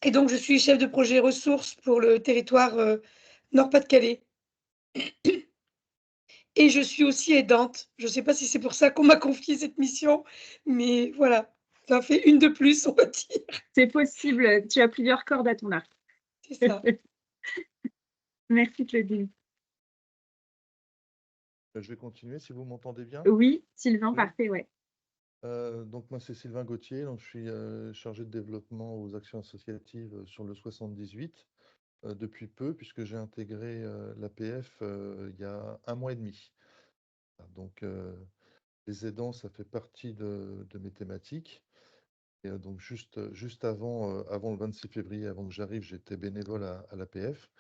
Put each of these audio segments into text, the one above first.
Et donc, je suis chef de projet ressources pour le territoire Nord-Pas-de-Calais. Et je suis aussi aidante. Je ne sais pas si c'est pour ça qu'on m'a confié cette mission, mais voilà, ça en fait une de plus, on va dire. C'est possible, tu as plusieurs cordes à ton arc. C'est ça. Merci Claudine. Je vais continuer si vous m'entendez bien. Oui, Sylvain, Oui. parfait, ouais. Donc moi c'est Sylvain Gauthier, donc je suis chargé de développement aux actions associatives sur le 78 depuis peu puisque j'ai intégré l'APF il y a 1 mois et demi. Donc les aidants ça fait partie de mes thématiques. Et donc juste avant le 26 février, avant que j'arrive, j'étais bénévole à l'APF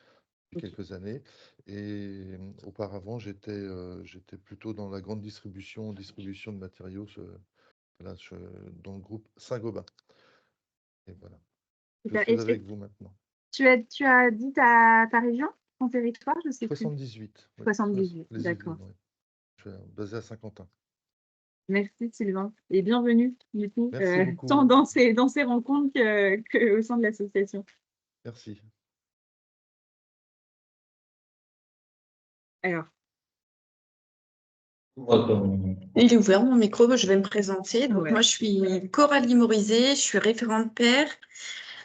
depuis quelques années. Et auparavant j'étais plutôt dans la grande distribution de matériaux. Voilà, dans le groupe Saint-Gobain. Et voilà. Je suis avec vous maintenant. Tu as dit ta région, ton territoire, je sais plus. 78. 78, les d'accord. Yvelines, oui. Je suis basé à Saint-Quentin. Merci Sylvain et bienvenue du coup, Merci beaucoup. tant dans ces rencontres que au sein de l'association. Merci. Alors. Il est ouvert mon micro, je vais me présenter. Donc, Ouais. moi, je suis Coralie Morizet, je suis référente pair.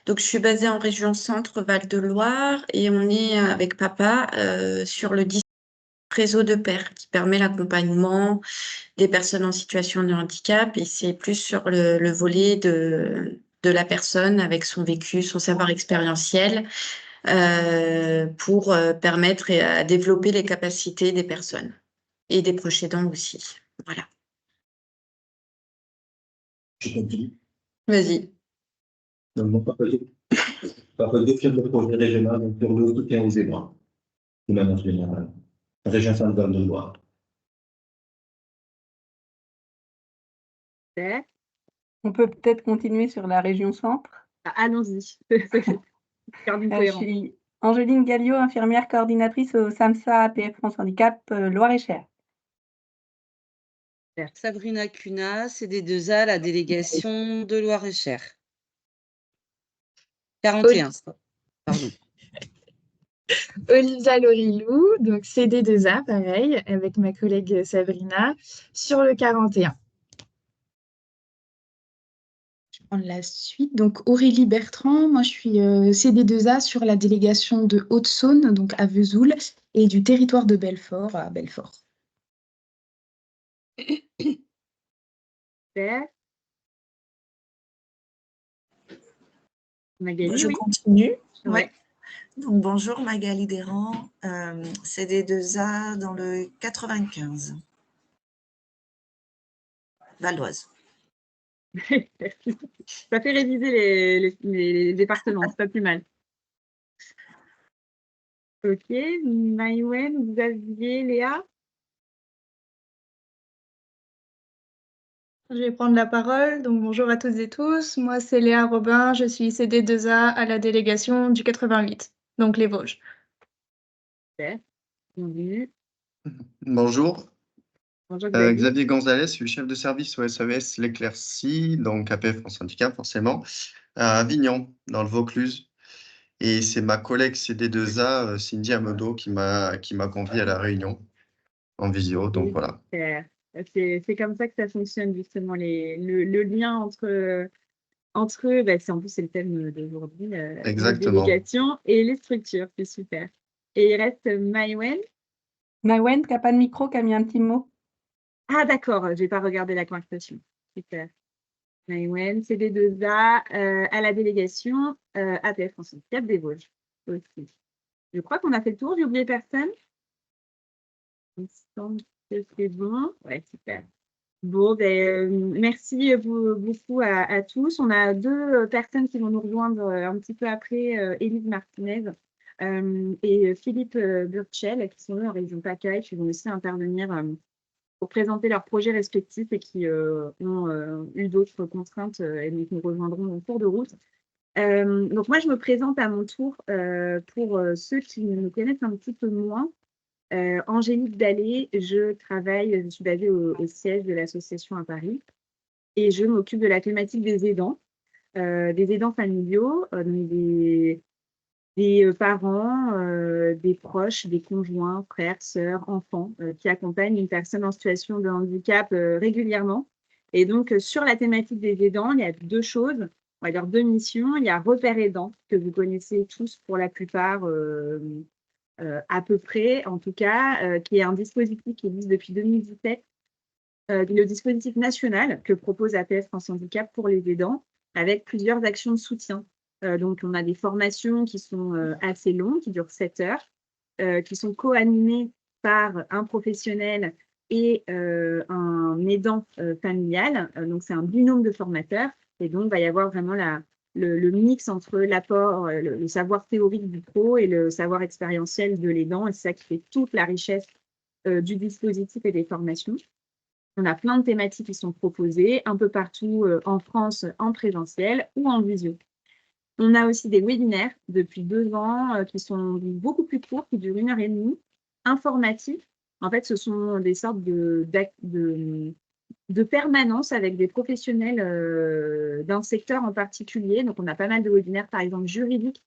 Donc, je suis basée en région Centre Val-de-Loire et on est avec papa sur le réseau de pair qui permet l'accompagnement des personnes en situation de handicap et c'est plus sur le volet de la personne avec son vécu, son savoir expérientiel pour permettre à développer les capacités des personnes et des proches aidants aussi. Voilà. Je continue. Vas-y. Donc, mon papa est chef de projet régional donc pour le soutien aux aidants, de manière générale. Région Centre-Val-de-Loire. On peut peut-être continuer sur la région centre. Allons-y. Je suis Angéline Galliot, infirmière coordinatrice au SAMSA APF France Handicap Loire-et-Cher. Sabrina Cunat, CD2A, la délégation de Loire-et-Cher. 41, pardon. Olivia Lorilou, donc CD2A, pareil, avec ma collègue Sabrina, sur le 41. Je prends la suite. Donc Aurélie Bertrand, moi je suis CD2A sur la délégation de Haute-Saône, donc à Vesoul, et du territoire de Belfort à Belfort. Magali, je oui. continue. Ouais. Ouais. Donc, bonjour, Magali Desrands, CD2A dans le 95. Val d'Oise. Ça fait réviser les départements, c'est pas plus mal. Ok, Maïwen, vous aviez Léa? Je vais prendre la parole. Donc, bonjour à toutes et tous. Moi, c'est Léa Robin. Je suis CD2A à la délégation du 88, donc les Vosges. Bienvenue. Bonjour. Bonjour Xavier Gonzalez, je suis chef de service au SES L'Éclaircie, donc APF France Handicap forcément, à Avignon, dans le Vaucluse. Et c'est ma collègue CD2A, Cindy Amedo, qui m'a convié à la réunion en visio. Donc voilà. C'est comme ça que ça fonctionne justement, le lien entre eux, c'est en plus c'est le thème d'aujourd'hui, les délégations et les structures, c'est super. Et il reste Maïwen. Maïwen, qui n'a pas de micro, qui a mis un petit mot. Ah d'accord, je n'ai pas regardé la conversation. Super. Maïwen, CD2A à la délégation APF France Handicap des Vosges aussi. Je crois qu'on a fait le tour, j'ai oublié personne. Il me semble que c'est bon. Ouais, super. Bon, merci beaucoup à tous. On a deux personnes qui vont nous rejoindre un petit peu après, Élise Martinez et Philippe Burchel, qui sont eux en région PACA, qui vont aussi intervenir pour présenter leurs projets respectifs et qui ont eu d'autres contraintes et donc nous rejoindront en cours de route. Donc moi, je me présente à mon tour pour ceux qui me connaissent un petit peu moins. Angélique Dallé, je suis basée au siège de l'association à Paris et je m'occupe de la thématique des aidants. des aidants familiaux, donc des parents, des proches, des conjoints, frères, sœurs, enfants qui accompagnent une personne en situation de handicap régulièrement. Et donc, sur la thématique des aidants, il y a 2 choses, on va dire 2 missions. Il y a Repère aidant, que vous connaissez tous pour la plupart, à peu près, en tout cas, qui est un dispositif qui existe depuis 2017, le dispositif national que propose APF France Handicap pour les aidants, avec plusieurs actions de soutien. Donc, on a des formations qui sont assez longues, qui durent 7 heures, qui sont co-animées par un professionnel et un aidant familial. Donc, c'est un binôme de formateurs. Et donc, il va y avoir vraiment le mix entre l'apport, le savoir théorique du pro et le savoir expérientiel de l'aidant. Et c'est ça qui fait toute la richesse du dispositif et des formations. On a plein de thématiques qui sont proposées un peu partout en France, en présentiel ou en visio. On a aussi des webinaires depuis 2 ans qui sont beaucoup plus courts, qui durent 1 heure et demie, informatifs. En fait, ce sont des sortes de permanence avec des professionnels d'un secteur en particulier. Donc, on a pas mal de webinaires, par exemple, juridiques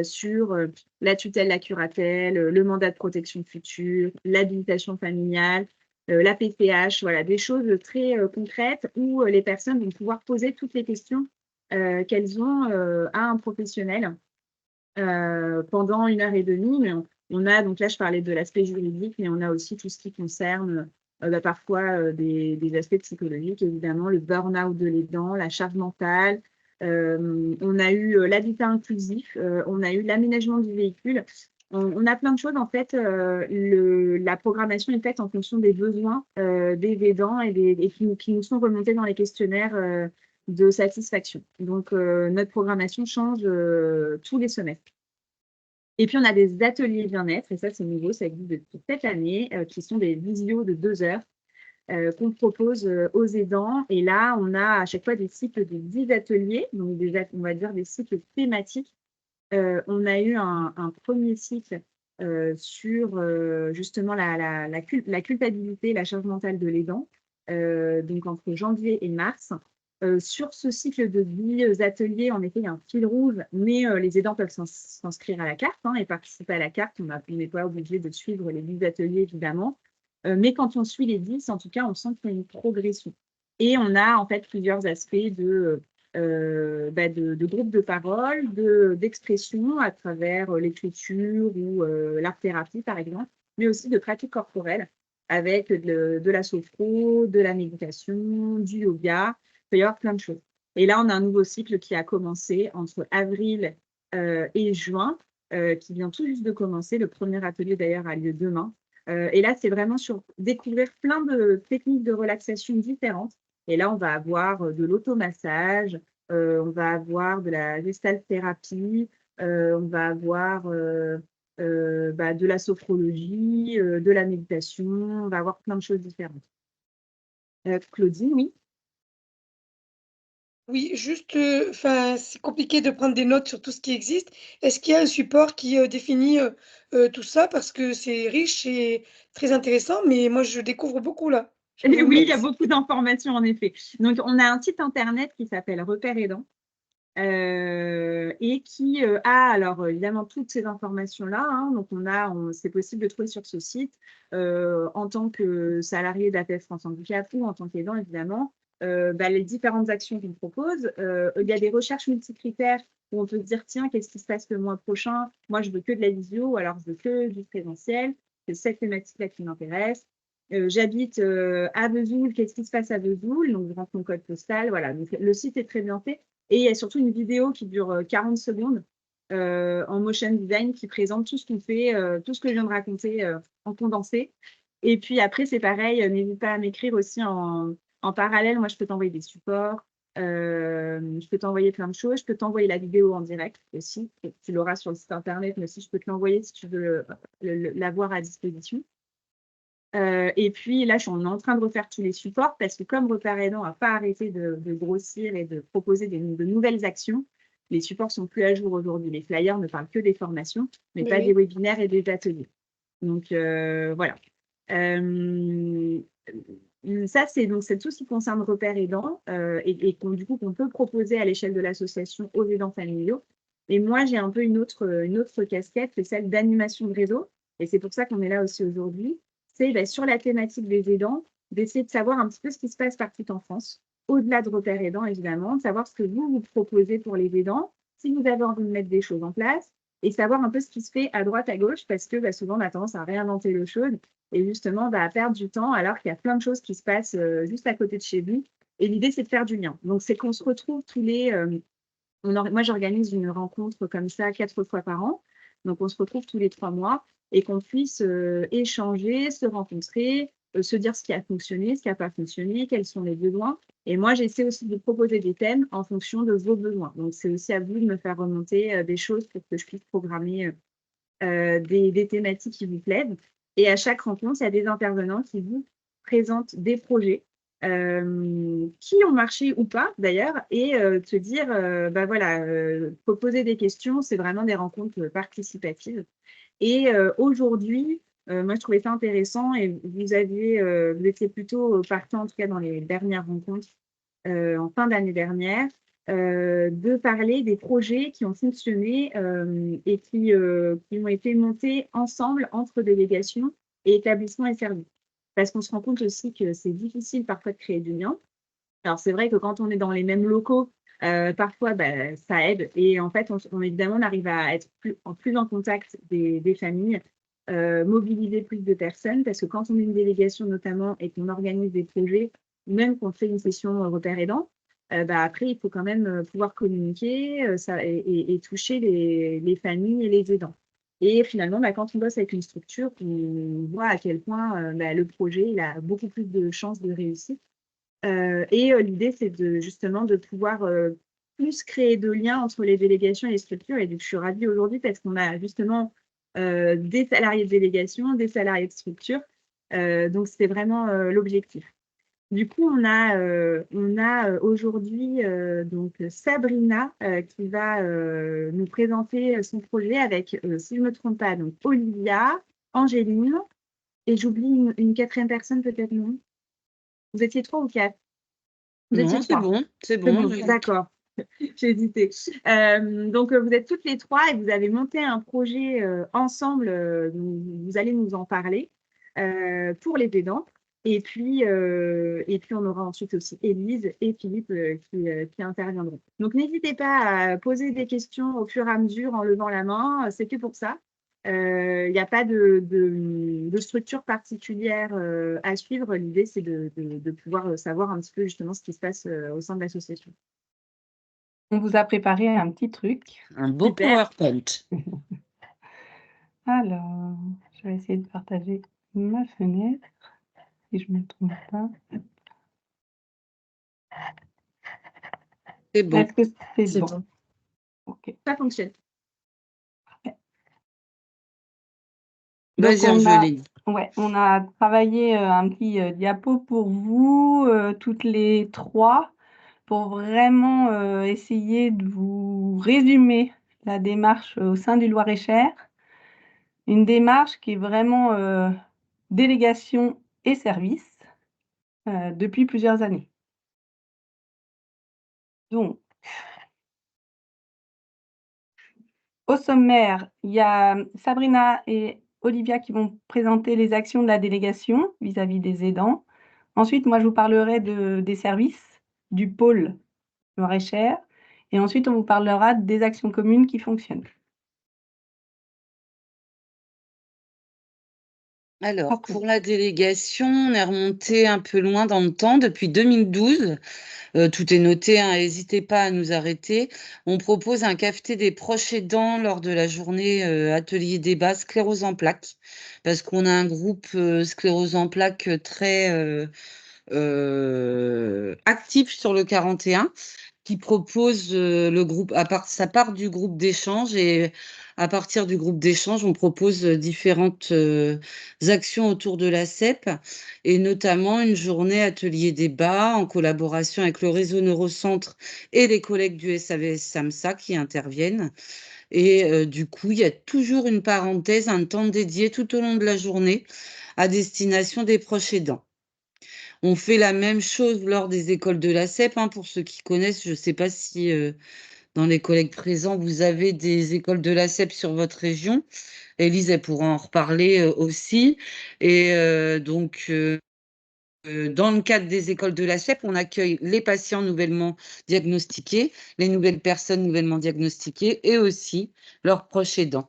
sur la tutelle, la curatelle, le mandat de protection future, l'habilitation familiale, la PPH, voilà, des choses très concrètes où les personnes vont pouvoir poser toutes les questions qu'elles ont à un professionnel pendant 1 heure et demie. Mais on a, donc là, je parlais de l'aspect juridique, mais on a aussi tout ce qui concerne parfois des aspects psychologiques, évidemment, le burn-out de l'aidant, la charge mentale. On a eu l'habitat inclusif, on a eu l'aménagement du véhicule. On a plein de choses. En fait, la programmation est faite en fonction des besoins des aidants et qui nous sont remontés dans les questionnaires de satisfaction. Donc, notre programmation change tous les semestres. Et puis, on a des ateliers bien-être, et ça, c'est nouveau, ça existe depuis cette année, qui sont des visios de 2 heures qu'on propose aux aidants. Et là, on a à chaque fois des cycles de 10 ateliers, donc on va dire des cycles thématiques. On a eu un premier cycle sur justement la culpabilité, la charge mentale de l'aidant, donc entre janvier et mars. Sur ce cycle de 10 ateliers, en effet, il y a un fil rouge, mais les aidants peuvent s'inscrire à la carte et participer à la carte. On n'est pas obligé de suivre les 10 ateliers, évidemment. Mais quand on suit les 10, en tout cas, on sent qu'il y a une progression. Et on a en fait plusieurs aspects de groupes de parole, d'expression à travers l'écriture ou l'art-thérapie, par exemple, mais aussi de pratiques corporelles avec de la sophro, de la méditation, du yoga. Il peut y avoir plein de choses. Et là, on a un nouveau cycle qui a commencé entre avril et juin, qui vient tout juste de commencer. Le premier atelier, d'ailleurs, a lieu demain. Et là, c'est vraiment sur découvrir plein de techniques de relaxation différentes. Et là, on va avoir de l'automassage, on va avoir de la gestalt-thérapie, on va avoir de la sophrologie, de la méditation, on va avoir plein de choses différentes. Claudine, oui. Oui, juste, c'est compliqué de prendre des notes sur tout ce qui existe. Est-ce qu'il y a un support qui définit tout ça? Parce que c'est riche et très intéressant, mais moi, je découvre beaucoup là. Oui, il y a beaucoup d'informations en effet. Donc, on a un site internet qui s'appelle Repère aidant et qui a alors évidemment toutes ces informations-là. Donc, c'est possible de trouver sur ce site en tant que salarié d'APF France Handicap ou en tant qu'aidant, évidemment. Les différentes actions qu'on propose. Il y a des recherches multicritères où on peut se dire, tiens, qu'est-ce qui se passe le mois prochain? Moi, je veux que de la visio, ou alors je veux que du présentiel. C'est cette thématique-là qui m'intéresse. J'habite à Vesoul, qu'est-ce qui se passe à Vesoul? Donc, je rentre mon code postal. Voilà, donc le site est très bien fait. Et il y a surtout une vidéo qui dure 40 secondes en motion design qui présente tout ce qu'on fait, tout ce que je viens de raconter en condensé. Et puis après, c'est pareil, n'hésite pas à m'écrire aussi en parallèle. Moi, je peux t'envoyer des supports, je peux t'envoyer plein de choses, je peux t'envoyer la vidéo en direct aussi. Tu l'auras sur le site internet, mais aussi je peux te l'envoyer si tu veux l'avoir à disposition. Et puis là, on est en train de refaire tous les supports parce que comme Repère aidant n'a pas arrêté de grossir et de proposer de nouvelles actions, les supports sont plus à jour aujourd'hui. Les flyers ne parlent que des formations, mais pas des webinaires et des ateliers. Donc voilà. Ça, c'est tout ce qui concerne repères aidants et du coup qu'on peut proposer à l'échelle de l'association aux aidants familiaux. Et moi, j'ai un peu une autre casquette, c'est celle d'animation de réseau. Et c'est pour ça qu'on est là aussi aujourd'hui. C'est sur la thématique des aidants, d'essayer de savoir un petit peu ce qui se passe partout en France, au-delà de repères aidants, évidemment, de savoir ce que vous proposez pour les aidants, si vous avez envie de mettre des choses en place, et savoir un peu ce qui se fait à droite, à gauche, parce que souvent, on a tendance à réinventer le chaude et justement à perdre du temps alors qu'il y a plein de choses qui se passent juste à côté de chez vous. Et l'idée, c'est de faire du lien. Donc, c'est qu'on se retrouve tous les... moi, j'organise une rencontre comme ça 4 fois par an. Donc, on se retrouve tous les 3 mois et qu'on puisse échanger, se rencontrer, se dire ce qui a fonctionné, ce qui n'a pas fonctionné, quels sont les besoins. Et moi, j'essaie aussi de proposer des thèmes en fonction de vos besoins. Donc, c'est aussi à vous de me faire remonter des choses pour que je puisse programmer des thématiques qui vous plaisent. Et à chaque rencontre, il y a des intervenants qui vous présentent des projets qui ont marché ou pas d'ailleurs, et te dire, proposer des questions, c'est vraiment des rencontres participatives. Et aujourd'hui, moi je trouvais ça intéressant et vous étiez plutôt partant, en tout cas dans les dernières rencontres en fin d'année dernière, de parler des projets qui ont fonctionné et qui ont été montés ensemble entre délégations et établissements et services. Parce qu'on se rend compte aussi que c'est difficile parfois de créer du lien. Alors, c'est vrai que quand on est dans les mêmes locaux, parfois, ça aide. Et en fait, évidemment, on arrive à être plus en contact des familles, mobiliser plus de personnes, parce que quand on est une délégation notamment et qu'on organise des projets, même qu'on fait une session repère aidant, après, il faut quand même pouvoir communiquer et toucher les familles et les aidants. Et finalement, quand on bosse avec une structure, on voit à quel point le projet il a beaucoup plus de chances de réussite. L'idée, c'est justement de pouvoir plus créer de liens entre les délégations et les structures. Et donc, je suis ravie aujourd'hui parce qu'on a justement des salariés de délégation, des salariés de structure. Donc, c'est vraiment l'objectif. Du coup, on a aujourd'hui donc Sabrina qui va nous présenter son projet avec, si je ne me trompe pas, donc Olivia, Angéline, et j'oublie une 4e personne peut-être, non? Vous étiez 3 ou 4? Vous étiez Non, c'est 3. bon, c'est bon. D'accord, j'ai hésité. Donc, vous êtes toutes les 3 et vous avez monté un projet ensemble, vous allez nous en parler, pour les aidants. Et puis, on aura ensuite aussi Élise et Philippe qui interviendront. Donc, n'hésitez pas à poser des questions au fur et à mesure en levant la main. C'est que pour ça. Il n'y a pas de structure particulière à suivre. L'idée, c'est de pouvoir savoir un petit peu justement ce qui se passe au sein de l'association. On vous a préparé un petit truc. Un beau PowerPoint. Alors, je vais essayer de partager ma fenêtre, si je ne me trompe pas. C'est bon. Est-ce que c'est bon? Ok. Ça fonctionne. Vas-y, Angéline. On a travaillé un petit diapo pour vous, toutes les 3, pour vraiment essayer de vous résumer la démarche au sein du Loir-et-Cher. Une démarche qui est vraiment délégation et service depuis plusieurs années. Donc, au sommaire, il y a Sabrina et Olivia qui vont présenter les actions de la délégation vis-à-vis des aidants. Ensuite, moi, je vous parlerai des services du pôle Loir-et-Cher. Et ensuite, on vous parlera des actions communes qui fonctionnent. Alors, pour la délégation, on est remonté un peu loin dans le temps, depuis 2012. Tout est noté, hein, n'hésitez pas à nous arrêter. On propose un cafeté des proches aidants lors de la journée atelier débat sclérose en plaques, parce qu'on a un groupe sclérose en plaques très actif sur le 41, qui propose ça part du groupe d'échange, et à partir du groupe d'échange, on propose différentes actions autour de la CEP, et notamment une journée atelier débat en collaboration avec le réseau Neurocentre et les collègues du SAVS SAMSA qui interviennent. Et du coup, il y a toujours une parenthèse, un temps dédié tout au long de la journée à destination des proches aidants. On fait la même chose lors des écoles de l'ACEP, hein, pour ceux qui connaissent. Je ne sais pas si dans les collègues présents, vous avez des écoles de l'ACEP sur votre région. Élise, elle pourra en reparler aussi. Et dans le cadre des écoles de l'ACEP, on accueille les patients nouvellement diagnostiqués, les nouvelles personnes nouvellement diagnostiquées et aussi leurs proches aidants.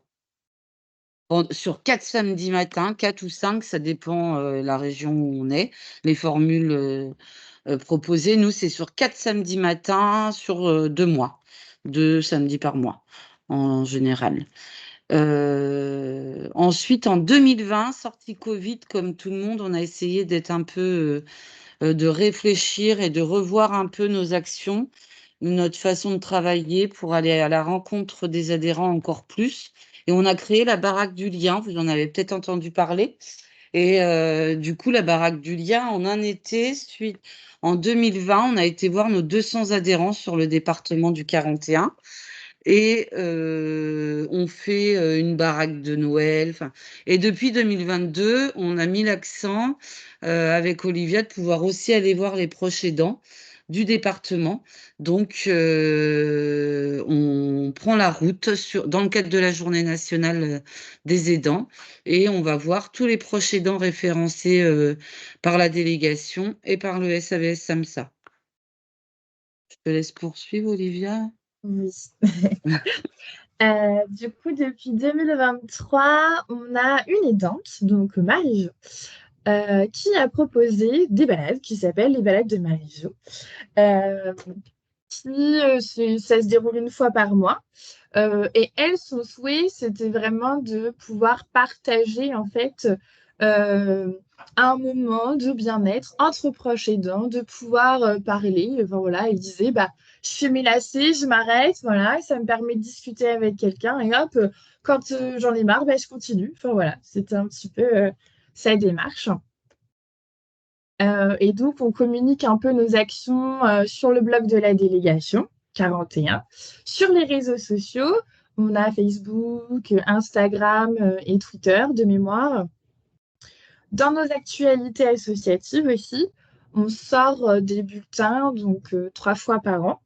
Sur 4 samedis matins, 4 ou 5, ça dépend la région où on est, les formules proposées. Nous, c'est sur 4 samedis matins sur 2 mois, 2 samedis par mois en général. Ensuite, en 2020, sortie Covid, comme tout le monde, on a essayé d'être un peu, de réfléchir et de revoir un peu nos actions, notre façon de travailler pour aller à la rencontre des adhérents encore plus. Et on a créé la baraque du lien, vous en avez peut-être entendu parler. Et du coup, la baraque du lien, en un été, en 2020, on a été voir nos 200 adhérents sur le département du 41. Et on fait une baraque de Noël. Et depuis 2022, on a mis l'accent avec Olivia de pouvoir aussi aller voir les proches aidants du département. Donc, on prend la route dans le cadre de la journée nationale des aidants et on va voir tous les proches aidants référencés par la délégation et par le SAVS SAMSA. Je te laisse poursuivre, Olivia. Oui. Du coup, depuis 2023, on a une aidante, donc Marie-Jo, qui a proposé des balades qui s'appellent les balades de Marie-Jo. Ça se déroule une fois par mois. Et elle, son souhait, c'était vraiment de pouvoir partager en fait un moment de bien-être entre proches aidants, de pouvoir parler. Enfin, voilà, elle disait, bah, je fais mes lacets, je m'arrête, voilà, ça me permet de discuter avec quelqu'un et hop, quand j'en ai marre, bah, je continue. Enfin voilà, c'était un petit peu sa démarche. Et donc, on communique un peu nos actions sur le blog de la délégation 41. Sur les réseaux sociaux, on a Facebook, Instagram et Twitter de mémoire. Dans nos actualités associatives aussi, on sort des bulletins, donc 3 fois par an,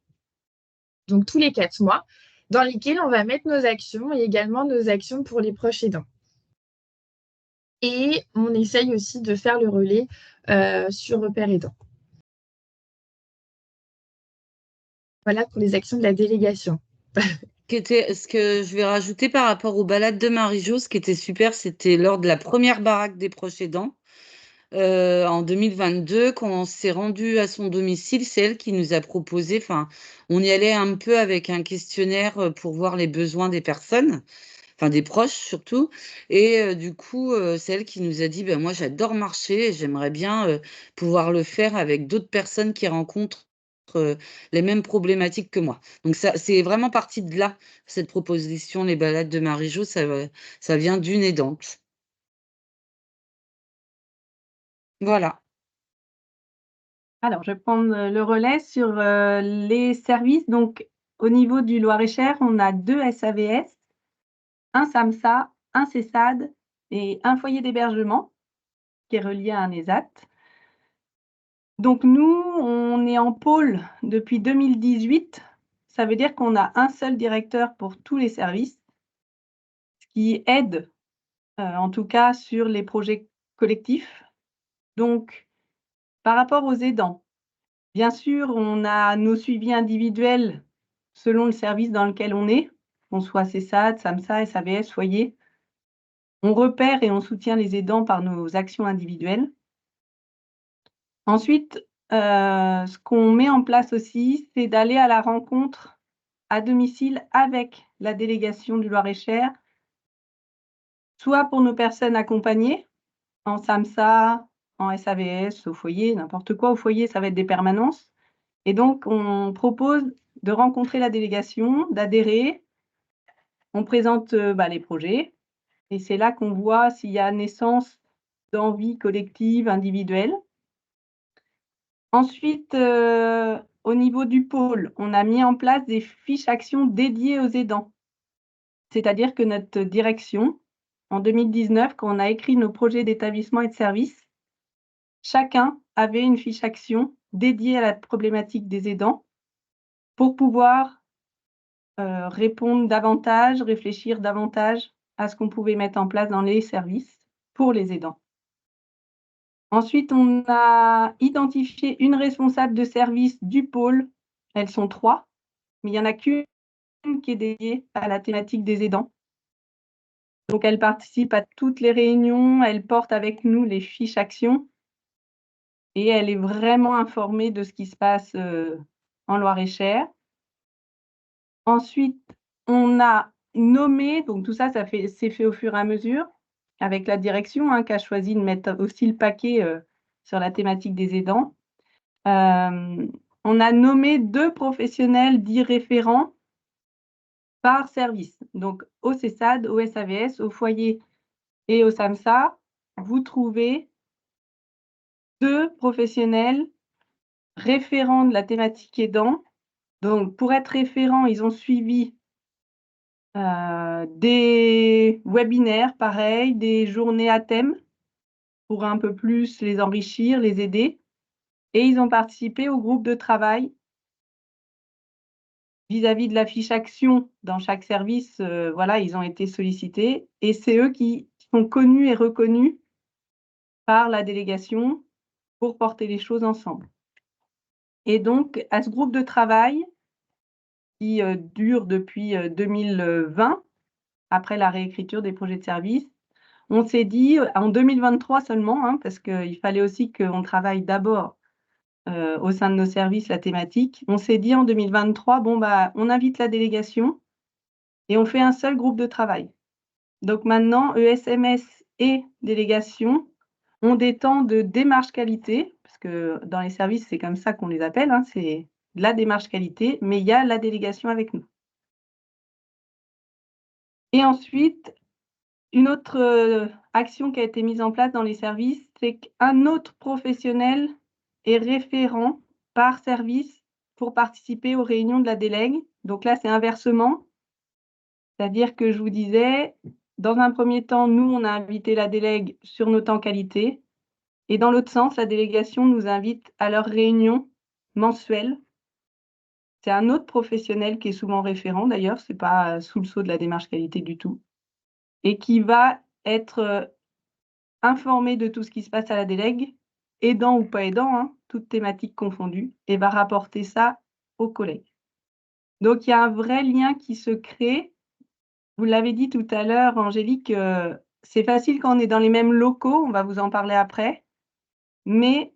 donc tous les 4 mois, dans lesquels on va mettre nos actions et également nos actions pour les proches aidants. Et on essaye aussi de faire le relais sur Repère Aidant. Voilà pour les actions de la délégation. Ce que je vais rajouter par rapport aux balades de Marie-Jo, ce qui était super, c'était lors de la première baraque des proches aidants. En 2022, quand on s'est rendu à son domicile, c'est elle qui nous a proposé, on y allait un peu avec un questionnaire pour voir les besoins des personnes, des proches surtout. Et du coup, c'est elle qui nous a dit, moi j'adore marcher et j'aimerais bien pouvoir le faire avec d'autres personnes qui rencontrent les mêmes problématiques que moi. Donc ça, c'est vraiment parti de là, cette proposition, les balades de Marie-Jo, ça vient d'une aidante. Voilà. Alors, je vais prendre le relais sur les services. Donc, au niveau du Loir-et-Cher, on a 2 SAVS, un SAMSA, un CESAD et un foyer d'hébergement qui est relié à un ESAT. Donc, nous, on est en pôle depuis 2018. Ça veut dire qu'on a un seul directeur pour tous les services, ce qui aide, en tout cas, sur les projets collectifs. Donc, par rapport aux aidants, bien sûr, on a nos suivis individuels selon le service dans lequel on est, qu'on soit CESAD, SAMSA, SAVS, foyer. On repère et on soutient les aidants par nos actions individuelles. Ensuite, ce qu'on met en place aussi, c'est d'aller à la rencontre à domicile avec la délégation du Loir-et-Cher, soit pour nos personnes accompagnées, en SAMSA, en SAVS, au foyer, n'importe quoi. Au foyer, ça va être des permanences. Et donc, on propose de rencontrer la délégation, d'adhérer. On présente les projets. Et c'est là qu'on voit s'il y a naissance d'envie collective, individuelle. Ensuite, au niveau du pôle, on a mis en place des fiches actions dédiées aux aidants. C'est-à-dire que notre direction, en 2019, quand on a écrit nos projets d'établissement et de services, chacun avait une fiche action dédiée à la problématique des aidants pour pouvoir répondre davantage, réfléchir davantage à ce qu'on pouvait mettre en place dans les services pour les aidants. Ensuite, on a identifié une responsable de service du pôle. Elles sont 3, mais il n'y en a qu'une qui est dédiée à la thématique des aidants. Donc, elle participe à toutes les réunions, elle porte avec nous les fiches actions et elle est vraiment informée de ce qui se passe en Loir-et-Cher. Ensuite, on a nommé, donc tout ça, c'est fait au fur et à mesure, avec la direction qui a choisi de mettre aussi le paquet sur la thématique des aidants. On a nommé 2 professionnels dits référents par service. Donc, au CESAD, au SAVS, au foyer et au SAMSA, vous trouvez 2 professionnels référents de la thématique aidant. Donc, pour être référents, ils ont suivi des webinaires, pareil, des journées à thème pour un peu plus les enrichir, les aider. Et ils ont participé au groupe de travail vis-à-vis de la fiche action dans chaque service. Voilà, ils ont été sollicités et c'est eux qui sont connus et reconnus par la délégation pour porter les choses ensemble. Et donc, à ce groupe de travail qui dure depuis 2020, après la réécriture des projets de service, on s'est dit, en 2023 seulement, parce qu'il fallait aussi qu'on travaille d'abord au sein de nos services la thématique, on s'est dit en 2023, bon, on invite la délégation et on fait un seul groupe de travail. Donc maintenant, ESMS et délégation ont des temps de démarche qualité, parce que dans les services, c'est comme ça qu'on les appelle, c'est de la démarche qualité, mais il y a la délégation avec nous. Et ensuite, une autre action qui a été mise en place dans les services, c'est qu'un autre professionnel est référent par service pour participer aux réunions de la délègue. Donc là, c'est inversement. C'est-à-dire que je vous disais, dans un premier temps, nous, on a invité la délègue sur nos temps qualité. Et dans l'autre sens, la délégation nous invite à leurs réunions mensuelles. C'est un autre professionnel qui est souvent référent, d'ailleurs, ce n'est pas sous le sceau de la démarche qualité du tout, et qui va être informé de tout ce qui se passe à la délègue, aidant ou pas aidant, toutes thématiques confondues, et va rapporter ça aux collègues. Donc, il y a un vrai lien qui se crée. Vous l'avez dit tout à l'heure, Angélique, c'est facile quand on est dans les mêmes locaux, on va vous en parler après, mais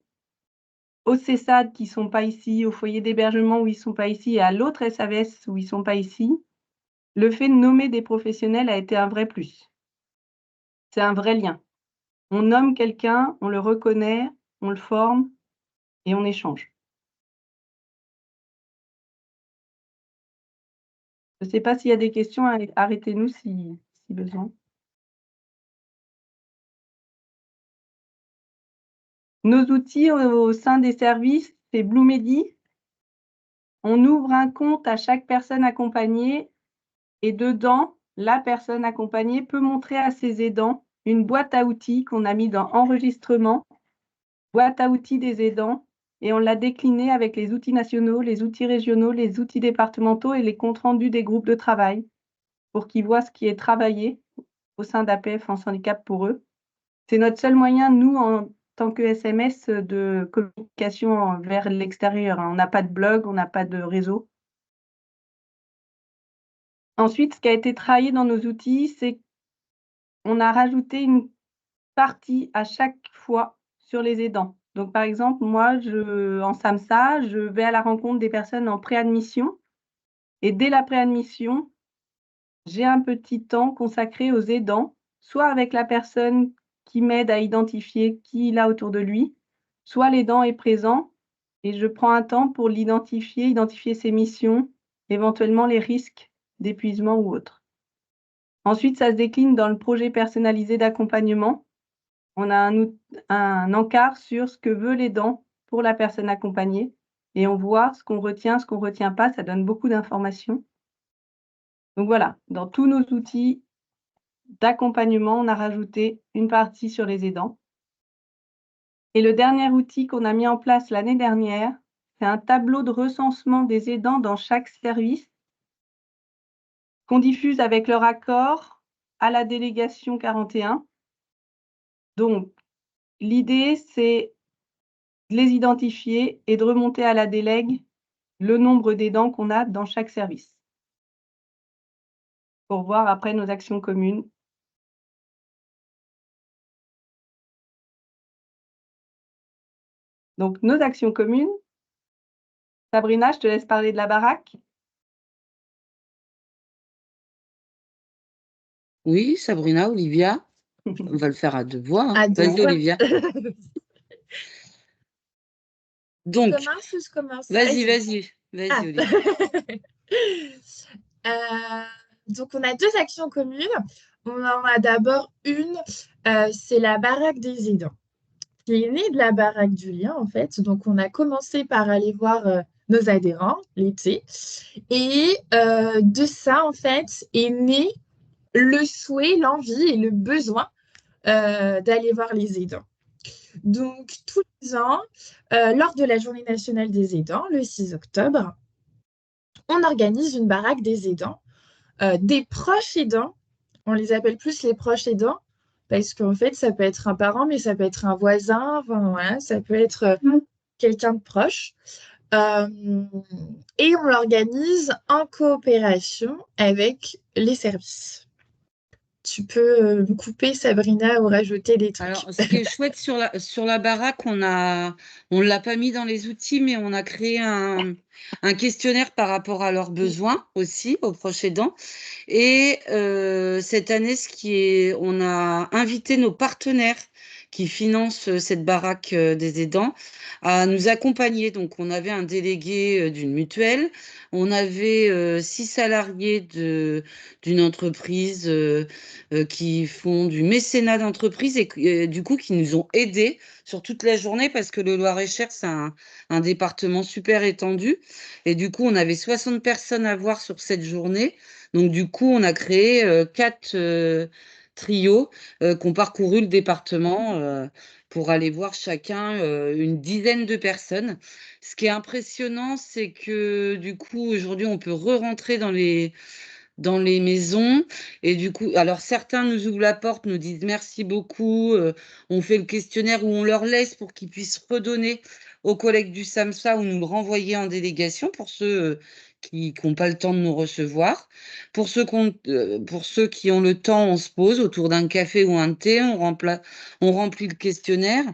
au CESAD qui ne sont pas ici, au foyer d'hébergement où ils ne sont pas ici, et à l'autre SAVS où ils ne sont pas ici, le fait de nommer des professionnels a été un vrai plus. C'est un vrai lien. On nomme quelqu'un, on le reconnaît, on le forme et on échange. Je ne sais pas s'il y a des questions, arrêtez-nous si besoin. Nos outils au sein des services, c'est Bluemedi. On ouvre un compte à chaque personne accompagnée et dedans, la personne accompagnée peut montrer à ses aidants une boîte à outils qu'on a mis dans enregistrement, boîte à outils des aidants, et on l'a déclinée avec les outils nationaux, les outils régionaux, les outils départementaux et les comptes rendus des groupes de travail pour qu'ils voient ce qui est travaillé au sein d'APF France Handicap pour eux. C'est notre seul moyen, nous, en tant que SMS, de communication vers l'extérieur. On n'a pas de blog, on n'a pas de réseau. Ensuite, ce qui a été travaillé dans nos outils, c'est qu'on a rajouté une partie à chaque fois sur les aidants. Donc, par exemple, moi, en SAMSA, je vais à la rencontre des personnes en préadmission. Et dès la préadmission, j'ai un petit temps consacré aux aidants, soit avec la personne qui m'aide à identifier qui il a autour de lui, soit l'aidant est présent et je prends un temps pour l'identifier, identifier ses missions, éventuellement les risques d'épuisement ou autres. Ensuite, ça se décline dans le projet personnalisé d'accompagnement. On a un encart sur ce que veut l'aidant pour la personne accompagnée et on voit ce qu'on retient pas, ça donne beaucoup d'informations. Donc voilà, dans tous nos outils d'accompagnement, on a rajouté une partie sur les aidants. Et le dernier outil qu'on a mis en place l'année dernière, c'est un tableau de recensement des aidants dans chaque service qu'on diffuse avec leur accord à la délégation 41. Donc, l'idée, c'est de les identifier et de remonter à la délègue le nombre d'aidants qu'on a dans chaque service pour voir après nos actions communes. Donc, nos actions communes. Sabrina, je te laisse parler de la baraque. Oui, Sabrina, Olivia, on va le faire à 2 voix. Hein. À 2 Vas-y, voix. Olivia. Donc, Commence ou je commence? vas-y, Ah. Olivia. Donc, on a 2 actions communes. On en a d'abord une, c'est la baraque des aidants, qui est née de la baraque du lien, en fait. Donc, on a commencé par aller voir nos adhérents l'été. Et de ça, en fait, est né le souhait, l'envie et le besoin d'aller voir les aidants. Donc, tous les ans, lors de la Journée nationale des aidants, le 6 octobre, on organise une baraque des aidants, des proches aidants. On les appelle plus les proches aidants parce qu'en fait, ça peut être un parent, mais ça peut être un voisin, enfin, voilà, ça peut être quelqu'un de proche. Et on l'organise en coopération avec les services. Tu peux me couper, Sabrina, ou rajouter des trucs. Alors, ce qui est chouette sur la baraque, on l'a pas mis dans les outils, mais on a créé un questionnaire par rapport à leurs besoins aussi, aux proches aidants. Et cette année, on a invité nos partenaires qui financent cette baraque des aidants à nous accompagner. Donc, on avait un délégué d'une mutuelle, on avait 6 salariés d'une entreprise qui font du mécénat d'entreprise et du coup qui nous ont aidés sur toute la journée parce que le Loir-et-Cher, c'est un département super étendu. Et du coup, on avait 60 personnes à voir sur cette journée. Donc, du coup, on a créé 4 trios qui ont parcouru le département pour aller voir chacun une dizaine de personnes. Ce qui est impressionnant, c'est que du coup, aujourd'hui, on peut re-rentrer dans les maisons. Et du coup, alors certains nous ouvrent la porte, nous disent merci beaucoup. On fait le questionnaire où on leur laisse pour qu'ils puissent redonner aux collègues du SAMSA ou nous le renvoyer en délégation pour ceux qui n'ont pas le temps de nous recevoir. Pour ceux qui ont le temps, on se pose autour d'un café ou un thé, on remplit le questionnaire.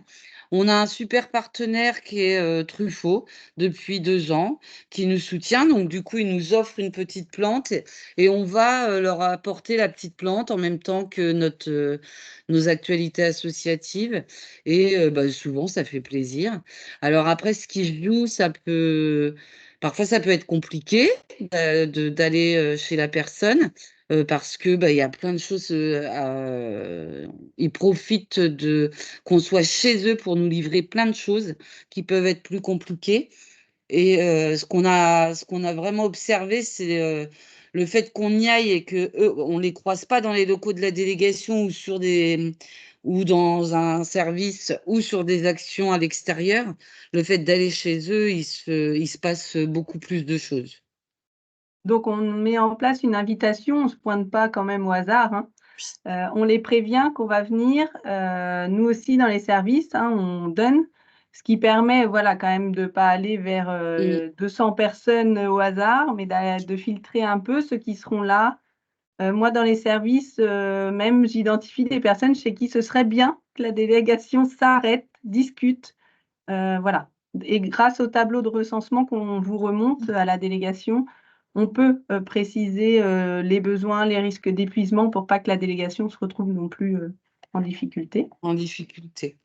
On a un super partenaire qui est Truffaut depuis 2 ans, qui nous soutient. Donc, du coup, il nous offre une petite plante et on va leur apporter la petite plante en même temps que nos actualités associatives. Et souvent, ça fait plaisir. Alors après, ce qui joue, parfois, ça peut être compliqué d'aller chez la personne. Parce que il y a plein de choses. Ils profitent qu'on soit chez eux pour nous livrer plein de choses qui peuvent être plus compliquées. Et ce qu'on a vraiment observé, c'est le fait qu'on y aille et que on les croise pas dans les locaux de la délégation ou dans un service ou sur des actions à l'extérieur. Le fait d'aller chez eux, il se passe beaucoup plus de choses. Donc, on met en place une invitation, on ne se pointe pas quand même au hasard. Hein. On les prévient qu'on va venir. Nous aussi, dans les services, hein, on donne, ce qui permet voilà, quand même de ne pas aller vers 200 personnes au hasard, mais de filtrer un peu ceux qui seront là. Moi, dans les services, même, j'identifie des personnes chez qui ce serait bien que la délégation s'arrête, discute. Voilà. Et grâce au tableau de recensement qu'on vous remonte à la délégation, on peut préciser les besoins, les risques d'épuisement pour pas que la délégation se retrouve non plus en difficulté. En difficulté.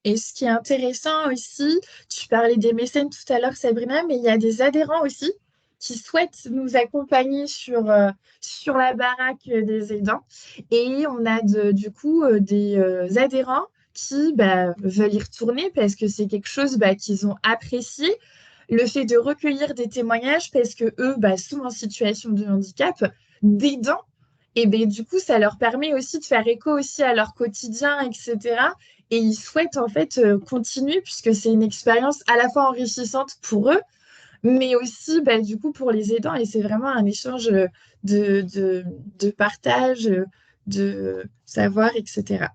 Et ce qui est intéressant aussi, tu parlais des mécènes tout à l'heure, Sabrina, mais il y a des adhérents aussi qui souhaitent nous accompagner sur la baraque des aidants. Et on a du coup des adhérents qui veulent y retourner parce que c'est quelque chose qu'ils ont apprécié. Le fait de recueillir des témoignages parce que eux sont en situation de handicap, d'aidants. Et du coup, ça leur permet aussi de faire écho aussi à leur quotidien, etc. et ils souhaitent en fait continuer puisque c'est une expérience à la fois enrichissante pour eux, mais aussi bah, du coup pour les aidants et c'est vraiment un échange de partage, de savoir, etc.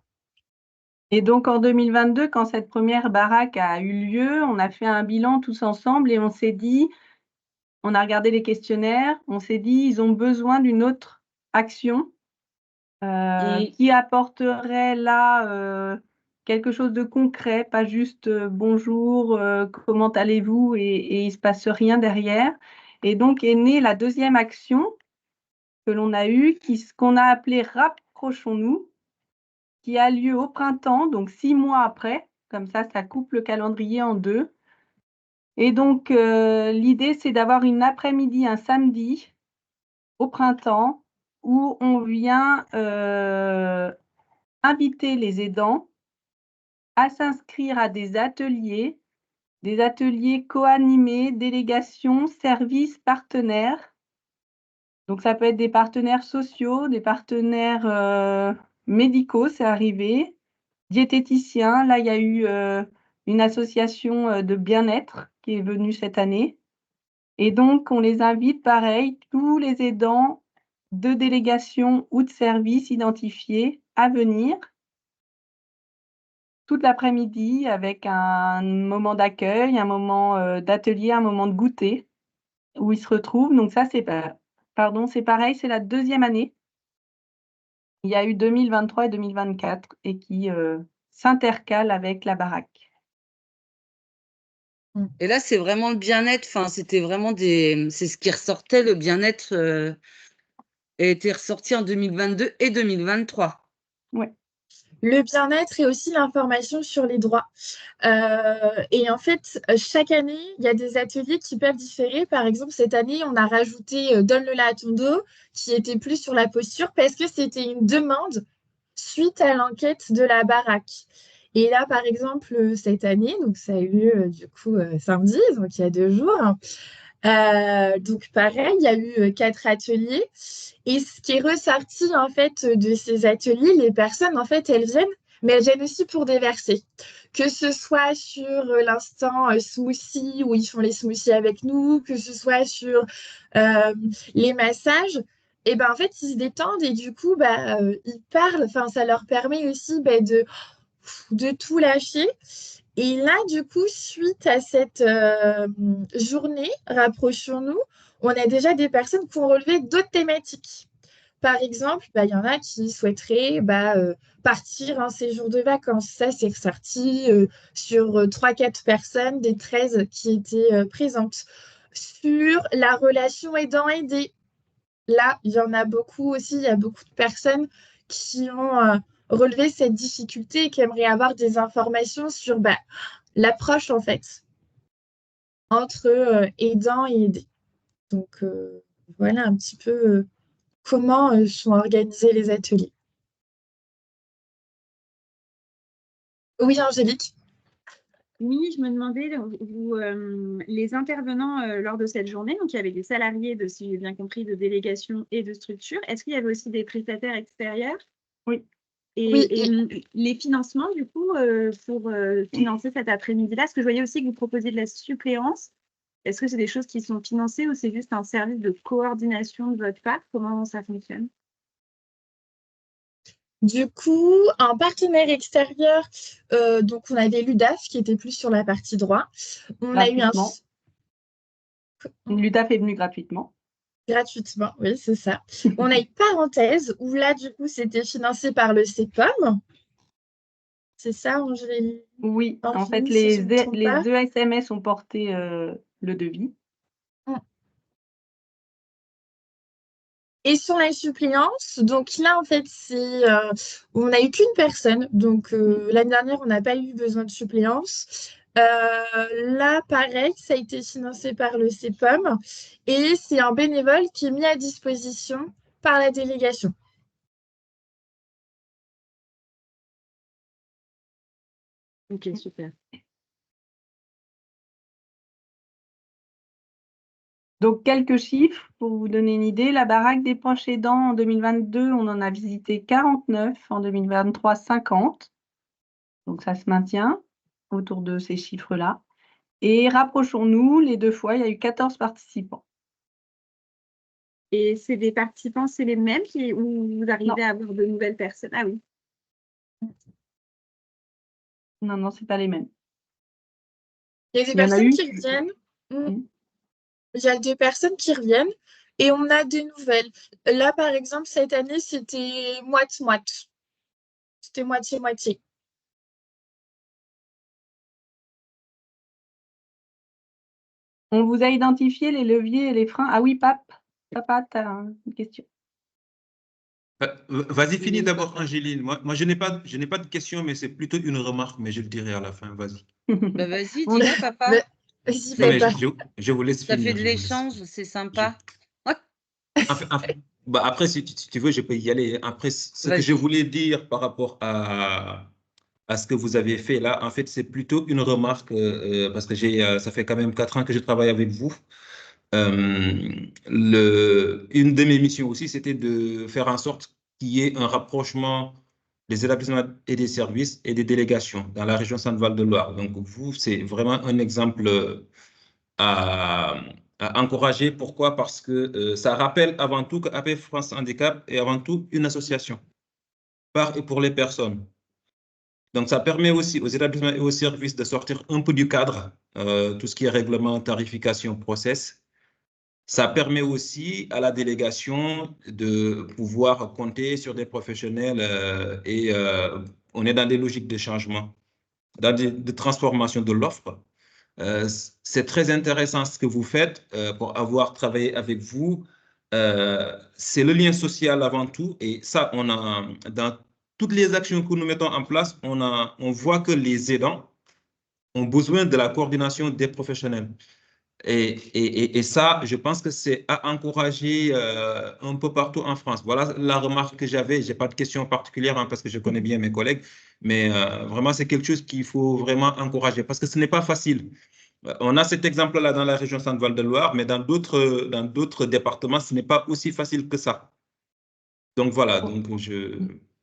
Et donc en 2022, quand cette première baraque a eu lieu, on a fait un bilan tous ensemble et on s'est dit, on a regardé les questionnaires, on s'est dit, ils ont besoin d'une autre action qui apporterait là quelque chose de concret, pas juste bonjour, comment allez-vous et il ne se passe rien derrière. Et donc est née la deuxième action que l'on a eue, qu'on a appelée Rapprochons-nous, qui a lieu au printemps, donc 6 mois après. Comme ça coupe le calendrier en deux. Et donc, l'idée, c'est d'avoir une après-midi, un samedi, au printemps, où on vient inviter les aidants à s'inscrire à des ateliers co-animés, délégations, services, partenaires. Donc, ça peut être des partenaires sociaux, des partenaires médicaux, c'est arrivé, diététiciens. Là, il y a eu une association de bien-être qui est venue cette année. Et donc, on les invite, pareil, tous les aidants de délégation ou de service identifiés à venir toute l'après-midi avec un moment d'accueil, un moment d'atelier, un moment de goûter où ils se retrouvent. Donc ça, c'est pareil, c'est la deuxième année. Il y a eu 2023 et 2024 et qui s'intercalent avec la baraque. Et là, c'est vraiment le bien-être. Enfin, c'était vraiment c'est ce qui ressortait, le bien-être a été ressorti en 2022 et 2023. Ouais. Le bien-être et aussi l'information sur les droits. Et en fait, chaque année, il y a des ateliers qui peuvent différer. Par exemple, cette année, on a rajouté Donne-le-la à ton dos, qui était plus sur la posture, parce que c'était une demande suite à l'enquête de la baraque. Et là, par exemple, cette année, donc ça a eu lieu du coup samedi, donc il y a 2 jours. Donc pareil, il y a eu 4 ateliers. Et ce qui est ressorti en fait de ces ateliers, les personnes en fait elles viennent, mais elles viennent aussi pour déverser. Que ce soit sur l'instant smoothie où ils font les smoothies avec nous, que ce soit sur les massages, et ben en fait ils se détendent et du coup ils parlent. Enfin ça leur permet aussi de tout lâcher. Et là, du coup, suite à cette journée, rapprochons-nous, on a déjà des personnes qui ont relevé d'autres thématiques. Par exemple, il y en a qui souhaiteraient partir un séjour de vacances. Ça, c'est ressorti sur 3-4 personnes des 13 qui étaient présentes. Sur la relation aidant-aidé, là, il y en a beaucoup aussi. Il y a beaucoup de personnes qui ont relevé cette difficulté et qui aimeraient avoir des informations sur l'approche, en fait, entre aidant et aidé. Donc, voilà un petit peu comment sont organisés les ateliers. Oui, Angélique. Oui, je me demandais, les intervenants lors de cette journée, donc il y avait des salariés de, si j'ai bien compris, de délégation et de structure. Est-ce qu'il y avait aussi des prestataires extérieurs? Oui. Et les financements, du coup, pour financer cet après-midi-là, parce que je voyais aussi que vous proposiez de la suppléance. Est-ce que c'est des choses qui sont financées ou c'est juste un service de coordination de votre part? Comment ça fonctionne? Du coup, un partenaire extérieur, donc on avait l'UDAF qui était plus sur la partie droit. On a eu L'UDAF est venu gratuitement. Gratuitement, oui, c'est ça. On a une parenthèse où là, du coup, c'était financé par le CEPOM. C'est ça, Angélique? Oui, en fait, les ESMS ont porté le devis. Et sur la suppléance, donc là, en fait, on n'a eu qu'une personne. Donc, l'année dernière, on n'a pas eu besoin de suppléance. Là, pareil, ça a été financé par le CEPOM et c'est un bénévole qui est mis à disposition par la délégation. Ok, super. Donc, quelques chiffres pour vous donner une idée. La baraque des proches aidants en 2022, on en a visité 49, en 2023, 50. Donc, ça se maintient autour de ces chiffres-là. Et rapprochons-nous, les 2 fois, il y a eu 14 participants. Et c'est des participants, c'est les mêmes ou vous Non. arrivez à avoir de nouvelles personnes? Ah oui. Non, c'est pas les mêmes. Il y a des Il y en a personnes une qui reviennent. Mmh. Il y a des personnes qui reviennent et on a des nouvelles. Là, par exemple, cette année, c'était moite-moite. C'était moitié-moitié. On vous a identifié les leviers et les freins. Ah oui, Papa, tu as une question. Vas-y, finis d'abord, Angéline. Moi je n'ai pas de question, mais c'est plutôt une remarque, mais je le dirai à la fin. Vas-y. Bah, vas-y, On- dis-le, papa. Mais- Vas-y, Non, mais papa. je vous laisse Ça fait finir. de Je vous laisse. l'échange, c'est sympa. Bah, après, si tu veux, je peux y aller. Après, ce que je Vas-y. voulais dire par rapport à ce que vous avez fait là, en fait, c'est plutôt une remarque parce que ça fait quand même 4 ans que je travaille avec vous. Une de mes missions aussi, c'était de faire en sorte qu'il y ait un rapprochement des établissements et des services et des délégations dans la région Centre-Val de Loire. Donc, vous, c'est vraiment un exemple à, à encourager. Pourquoi? Parce que ça rappelle avant tout que APF France Handicap est avant tout une association par et pour les personnes. Donc, ça permet aussi aux établissements et aux services de sortir un peu du cadre, tout ce qui est règlement, tarification, process. Ça permet aussi à la délégation de pouvoir compter sur des professionnels et on est dans des logiques de changement, de transformation de l'offre. C'est très intéressant ce que vous faites pour avoir travaillé avec vous. C'est le lien social avant tout et ça, dans toutes les actions que nous mettons en place, on voit que les aidants ont besoin de la coordination des professionnels. Et ça, je pense que c'est à encourager un peu partout en France. Voilà la remarque que j'avais. Je n'ai pas de question particulière parce que je connais bien mes collègues, mais vraiment, c'est quelque chose qu'il faut vraiment encourager parce que ce n'est pas facile. On a cet exemple-là dans la région Centre-Val de Loire, mais dans d'autres départements, ce n'est pas aussi facile que ça. Donc voilà, donc je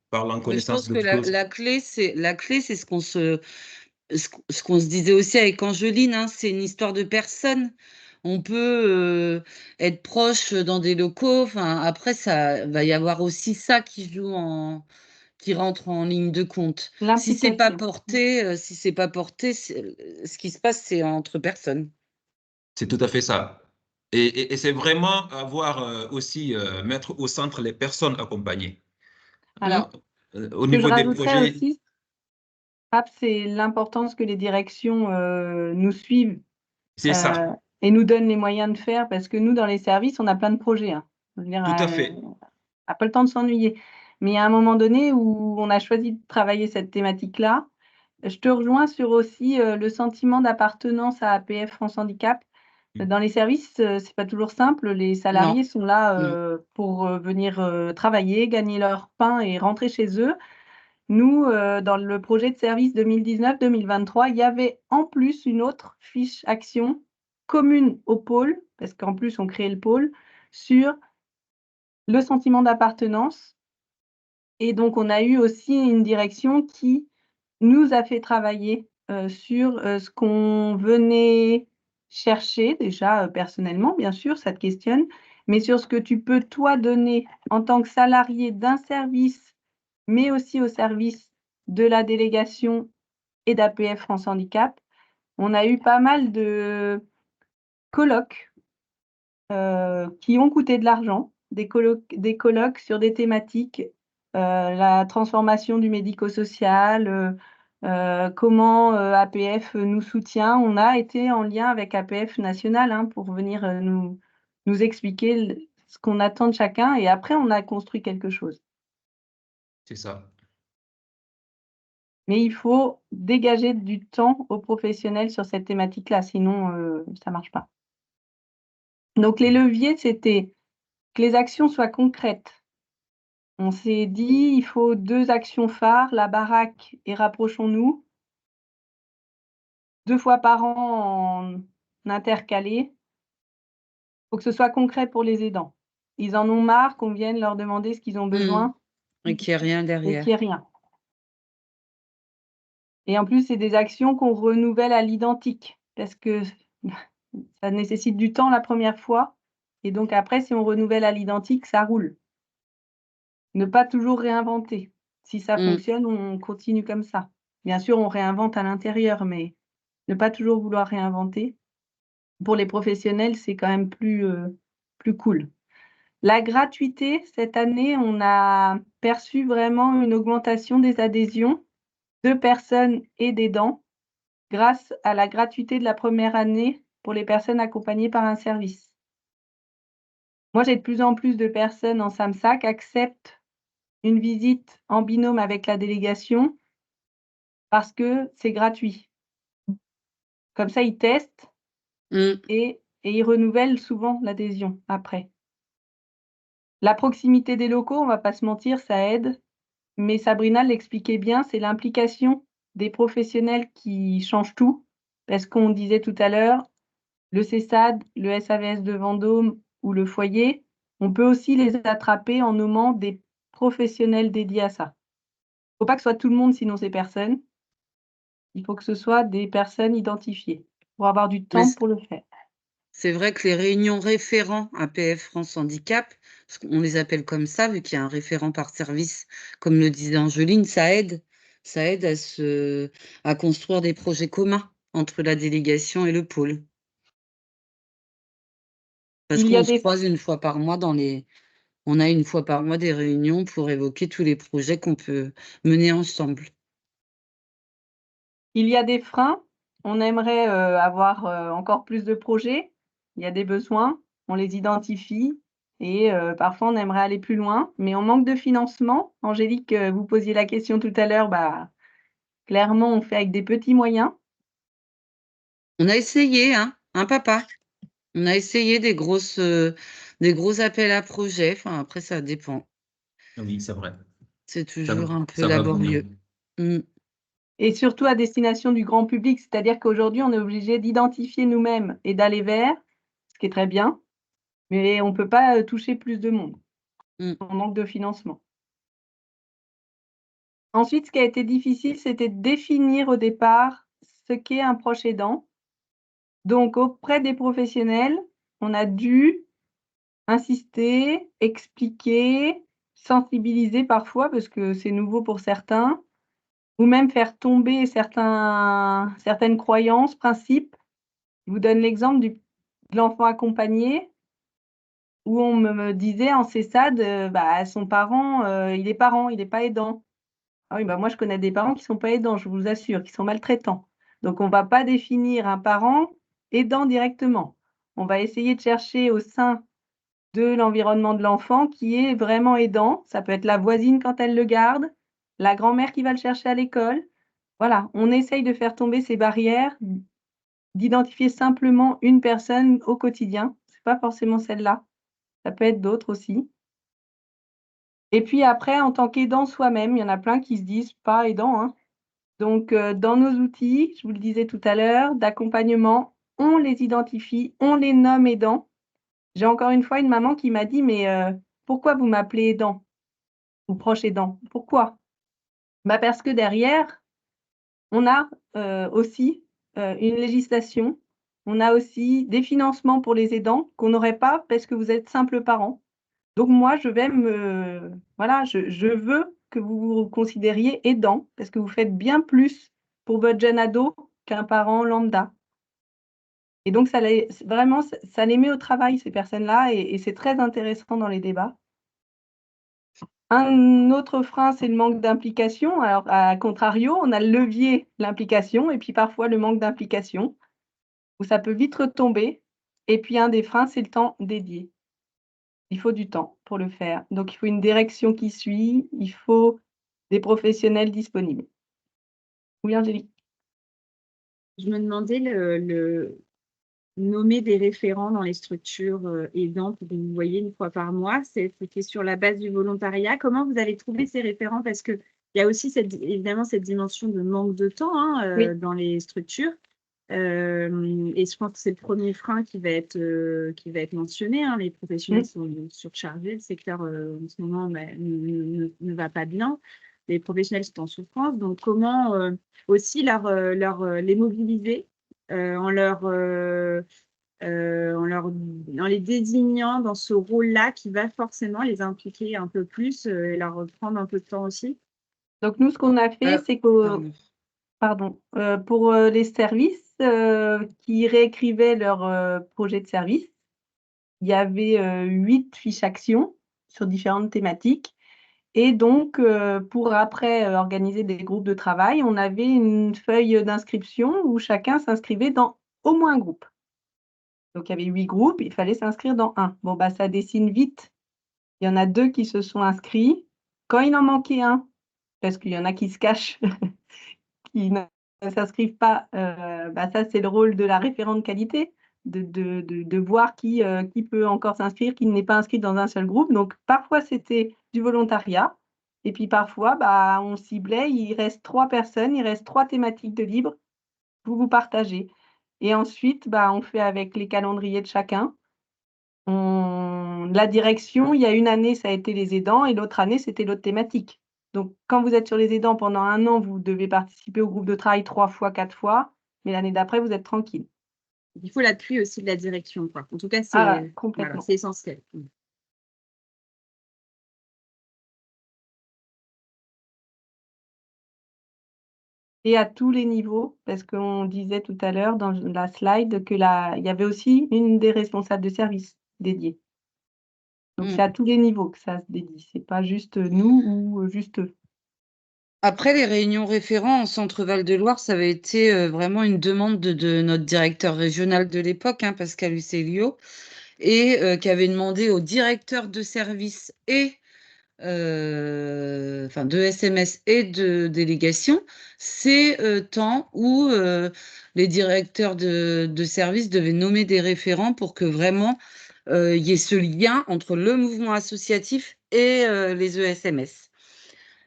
parle en Mais je connaissance pense de que cause. la clé, c'est ce qu'on se disait aussi avec Angeline, hein, c'est une histoire de personne. On peut être proche dans des locaux. Enfin, après, ça va y avoir aussi ça qui rentre en ligne de compte. Si c'est pas L'implication. porté, ce qui se passe, c'est entre personnes. C'est tout à fait ça. Et c'est vraiment avoir aussi, mettre au centre les personnes accompagnées. Alors, Au ce que je niveau des rajouterais projets, aussi, c'est l'importance que les directions nous suivent c'est ça, et nous donnent les moyens de faire parce que nous, dans les services, on a plein de projets. Hein. Je veux dire, tout à fait. on n'a pas le temps de s'ennuyer. Mais il y a un moment donné où on a choisi de travailler cette thématique-là. Je te rejoins sur aussi le sentiment d'appartenance à APF France Handicap. Dans les services, c'est pas toujours simple. Les salariés sont là pour venir travailler, gagner leur pain et rentrer chez eux. Nous, dans le projet de service 2019-2023, il y avait en plus une autre fiche action commune au pôle, parce qu'en plus on créait le pôle, sur le sentiment d'appartenance. Et donc on a eu aussi une direction qui nous a fait travailler sur ce qu'on venait chercher déjà personnellement, bien sûr, ça te questionne, mais sur ce que tu peux toi donner en tant que salarié d'un service, mais aussi au service de la délégation et d'APF France Handicap. On a eu pas mal de colloques qui ont coûté de l'argent, des colloques sur des thématiques, la transformation du médico-social, comment APF nous soutient. On a été en lien avec APF national hein, pour venir nous expliquer ce qu'on attend de chacun et après on a construit quelque chose. C'est ça. Mais il faut dégager du temps aux professionnels sur cette thématique-là, sinon ça ne marche pas. Donc les leviers, c'était que les actions soient concrètes. On s'est dit, il faut 2 actions phares, la baraque et rapprochons-nous. 2 fois par an en intercalé. Il faut que ce soit concret pour les aidants. Ils en ont marre qu'on vienne leur demander ce qu'ils ont besoin Et qu'il n'y ait rien et derrière. qu'il n'y ait rien. Et en plus, c'est des actions qu'on renouvelle à l'identique parce que ça nécessite du temps la première fois. Et donc après, si on renouvelle à l'identique, ça roule. Ne pas toujours réinventer. Si ça fonctionne, on continue comme ça. Bien sûr, on réinvente à l'intérieur, mais ne pas toujours vouloir réinventer. Pour les professionnels, c'est quand même plus cool. La gratuité, cette année, on a perçu vraiment une augmentation des adhésions de personnes et d'aidants grâce à la gratuité de la première année pour les personnes accompagnées par un service. Moi, j'ai de plus en plus de personnes en SAMSA qui acceptent une visite en binôme avec la délégation parce que c'est gratuit. Comme ça, ils testent et ils renouvellent souvent l'adhésion après. La proximité des locaux, on ne va pas se mentir, ça aide. Mais Sabrina l'expliquait bien, c'est l'implication des professionnels qui change tout. Parce qu'on disait tout à l'heure, le CESAD, le SAVS de Vendôme ou le foyer, on peut aussi les attraper en nommant des professionnels dédiés à ça. Il ne faut pas que ce soit tout le monde, sinon c'est personne. Il faut que ce soit des personnes identifiées pour avoir du temps pour le faire. C'est vrai que les réunions référents APF France Handicap, parce qu'on les appelle comme ça, vu qu'il y a un référent par service, comme le disait Angeline, ça aide à construire des projets communs entre la délégation et le pôle. Parce qu'on se croise une fois par mois on a une fois par mois des réunions pour évoquer tous les projets qu'on peut mener ensemble. Il y a des freins. On aimerait avoir encore plus de projets. Il y a des besoins, on les identifie et parfois on aimerait aller plus loin, mais on manque de financement. Angélique, vous posiez la question tout à l'heure, clairement, on fait avec des petits moyens. On a essayé, hein, papa? On a essayé des gros appels à projets. Enfin, après, ça dépend. Oui, c'est vrai. C'est toujours un peu Ça va laborieux. Et surtout à destination du grand public, c'est-à-dire qu'aujourd'hui, on est obligé d'identifier nous-mêmes et d'aller vers, ce qui est très bien, mais on ne peut pas toucher plus de monde. On manque de financement. Ensuite, ce qui a été difficile, c'était de définir au départ ce qu'est un proche aidant. Donc, auprès des professionnels, on a dû insister, expliquer, sensibiliser parfois, parce que c'est nouveau pour certains, ou même faire tomber certaines croyances, principes. Je vous donne l'exemple de l'enfant accompagné, où on me disait en CESAD, son parent, il est parent, il n'est pas aidant. Ah oui, moi je connais des parents qui ne sont pas aidants, je vous assure, qui sont maltraitants. Donc on ne va pas définir un parent aidant directement. On va essayer de chercher au sein de l'environnement de l'enfant qui est vraiment aidant. Ça peut être la voisine quand elle le garde, la grand-mère qui va le chercher à l'école. Voilà, on essaye de faire tomber ces barrières, d'identifier simplement une personne au quotidien. Ce n'est pas forcément celle-là. Ça peut être d'autres aussi. Et puis après, en tant qu'aidant soi-même, il y en a plein qui se disent pas aidant, hein. Donc, dans nos outils, je vous le disais tout à l'heure, d'accompagnement, on les identifie, on les nomme aidants. J'ai encore une fois une maman qui m'a dit, mais pourquoi vous m'appelez aidant ou proche aidant? Pourquoi? Parce que derrière, on a aussi une législation, on a aussi des financements pour les aidants qu'on n'aurait pas parce que vous êtes simple parent. Donc moi, je vais je veux que vous vous considériez aidant parce que vous faites bien plus pour votre jeune ado qu'un parent lambda. Et donc, ça les met au travail, ces personnes-là, et c'est très intéressant dans les débats. Un autre frein, c'est le manque d'implication. Alors, à contrario, on a le levier, l'implication, et puis parfois le manque d'implication, où ça peut vite retomber. Et puis, un des freins, c'est le temps dédié. Il faut du temps pour le faire. Donc, il faut une direction qui suit, il faut des professionnels disponibles. Oui, Angélique? Je me demandais nommer des référents dans les structures aidantes que vous voyez une fois par mois. C'était sur la base du volontariat. Comment vous avez trouvé ces référents? Parce qu'il y a aussi évidemment cette dimension de manque de temps dans les structures. Et je pense que c'est le premier frein qui va être mentionné. Hein. Les professionnels sont surchargés. Le secteur en ce moment ne va pas bien. les professionnels sont en souffrance. Donc, comment aussi les mobiliser en les désignant dans ce rôle-là qui va forcément les impliquer un peu plus et leur prendre un peu de temps aussi. Donc, nous, ce qu'on a fait, c'est que, pour les services qui réécrivaient leur projet de service, il y avait 8 fiches actions sur différentes thématiques. Et donc, pour après organiser des groupes de travail, on avait une feuille d'inscription où chacun s'inscrivait dans au moins un groupe. Donc, il y avait 8 groupes, il fallait s'inscrire dans un. Bon, bah, ça dessine vite. Il y en a 2 qui se sont inscrits. Quand il en manquait un, parce qu'il y en a qui se cachent, qui ne s'inscrivent pas, bah, ça, c'est le rôle de la référente qualité, de voir qui peut encore s'inscrire, qui n'est pas inscrit dans un seul groupe. Donc, parfois, c'était du volontariat. Et puis, parfois, bah, on ciblait, il reste 3 personnes, il reste 3 thématiques de libre, vous partagez. Et ensuite, bah, on fait avec les calendriers de chacun. La direction, il y a une année, ça a été les aidants et l'autre année, c'était l'autre thématique. Donc, quand vous êtes sur les aidants pendant 1 an, vous devez participer au groupe de travail 3 fois, 4 fois, mais l'année d'après, vous êtes tranquille. Il faut l'appui aussi de la direction, quoi. En tout cas, complètement. Voilà, c'est essentiel. Et à tous les niveaux, parce qu'on disait tout à l'heure dans la slide qu'il y avait aussi une des responsables de service dédiée. Donc, c'est à tous les niveaux que ça se dédie. Ce n'est pas juste nous ou juste eux. Après, les réunions référents en Centre Val-de-Loire, ça avait été vraiment une demande de notre directeur régional de l'époque, Pascal Ucellio, et qui avait demandé au directeur de service et de SMS et de délégation, ces temps où les directeurs de service devaient nommer des référents pour que vraiment il y ait ce lien entre le mouvement associatif et les ESMS.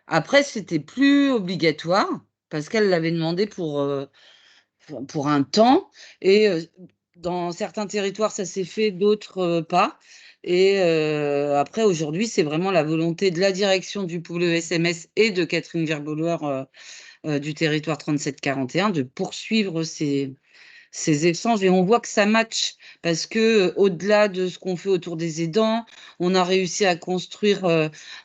Après, c'était plus obligatoire parce qu'elle l'avait demandé pour un temps. Et dans certains territoires, ça s'est fait, d'autres pas. Et après, aujourd'hui, c'est vraiment la volonté de la direction du pôle SMS et de Catherine Gerbauloir du territoire 3741 de poursuivre ces échanges. Et on voit que ça match parce que au-delà de ce qu'on fait autour des aidants, on a réussi à construire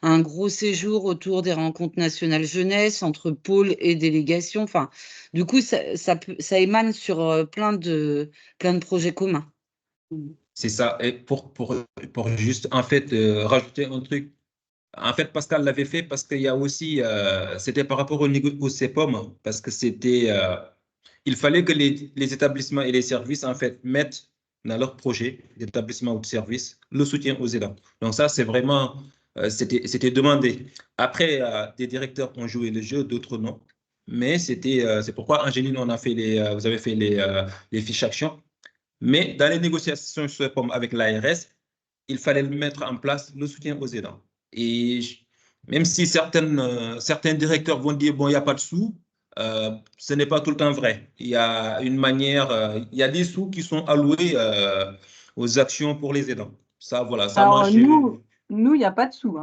un gros séjour autour des rencontres nationales jeunesse entre pôle et délégation. Enfin, du coup, ça émane sur plein de projets communs. C'est ça. Et pour juste, en fait, rajouter un truc. En fait, Pascal l'avait fait parce qu'il y a aussi, c'était par rapport au CEPOM, parce que il fallait que les établissements et les services, en fait, mettent dans leur projet d'établissement ou de service le soutien aux aidants. Donc ça, c'est vraiment, c'était demandé. Après, des directeurs ont joué le jeu, d'autres non. Mais c'est pourquoi, Angéline, vous avez fait les fiches actions. Mais dans les négociations avec l'ARS, il fallait mettre en place le soutien aux aidants. Et même si certains directeurs vont dire, bon, il n'y a pas de sous, ce n'est pas tout le temps vrai. Il y a une manière, il y a des sous qui sont alloués aux actions pour les aidants. Ça, voilà, ça Alors, marche. nous, il n'y a pas de sous,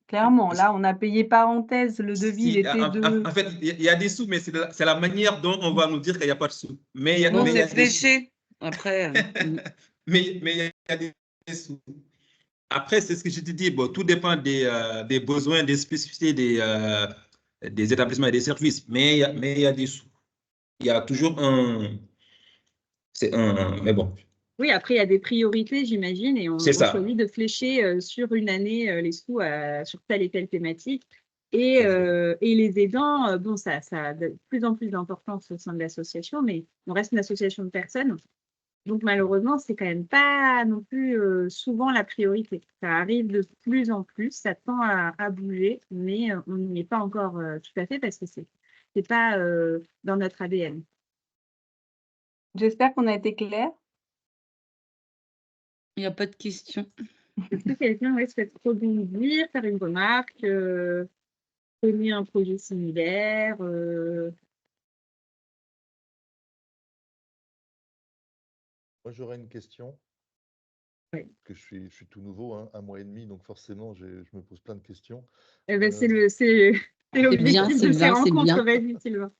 clairement. Là, on a payé parenthèse, le devis, il était de... En fait, il y a des sous, mais c'est la manière dont on va nous dire qu'il n'y a pas de sous. Mais il y a, Non, mais il y c'est a des sous. fléché. Après. mais il y a des sous. Après, c'est ce que je te dis, bon, tout dépend des besoins, des spécificités des établissements et des services, mais il y a des sous. Il y a toujours mais bon. Oui, après, il y a des priorités, j'imagine, et on choisit de flécher sur une année les sous sur telle et telle thématique. Et les aidants, bon, ça a de plus en plus d'importance au sein de l'association, mais on reste une association de personnes. Donc, malheureusement, c'est quand même pas non plus souvent la priorité. Ça arrive de plus en plus, ça tend à bouger, mais on n'y est pas encore tout à fait parce que c'est pas dans notre ADN. J'espère qu'on a été clair. Il n'y a pas de question. Est-ce que quelqu'un souhaite rebondir, faire une remarque, donner un projet similaire Moi, j'aurais une question. Oui. Parce que je suis tout nouveau, 1 mois et demi, donc forcément, je me pose plein de questions. Eh ben, C'est C'est bien, l'objectif de ces Sylvain, c'est bien. rencontres. Vas-y, Sylvain.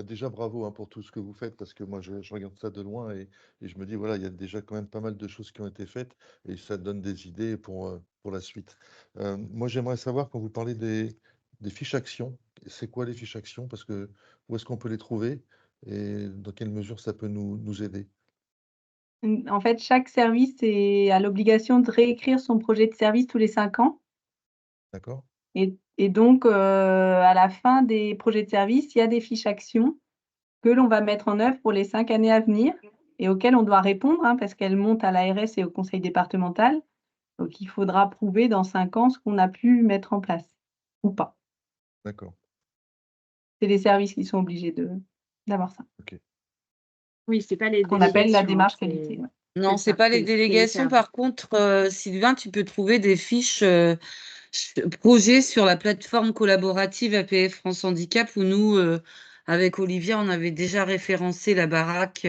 Déjà, bravo pour tout ce que vous faites, parce que moi, je regarde ça de loin et je me dis, voilà, il y a déjà quand même pas mal de choses qui ont été faites et ça donne des idées pour la suite. Moi, j'aimerais savoir, quand vous parlez des fiches actions, c'est quoi les fiches actions? Parce que où est-ce qu'on peut les trouver et dans quelle mesure ça peut nous aider? En fait, chaque service a l'obligation de réécrire son projet de service tous les 5 ans. D'accord? Et donc, à la fin des projets de service, il y a des fiches actions que l'on va mettre en œuvre pour les 5 années à venir et auxquelles on doit répondre, hein, parce qu'elles montent à l'ARS et au conseil départemental. Donc, il faudra prouver dans 5 ans ce qu'on a pu mettre en place ou pas. D'accord. C'est les services qui sont obligés d'avoir ça. OK. Oui, c'est pas les Qu'on appelle la délégations, démarche c'est qualité. Ouais. Non, c'est c'est ça, pas les c'est les délégations. services. Par contre, Sylvain, tu peux trouver des fiches projets sur la plateforme collaborative APF France Handicap où nous, avec Olivia, on avait déjà référencé la baraque.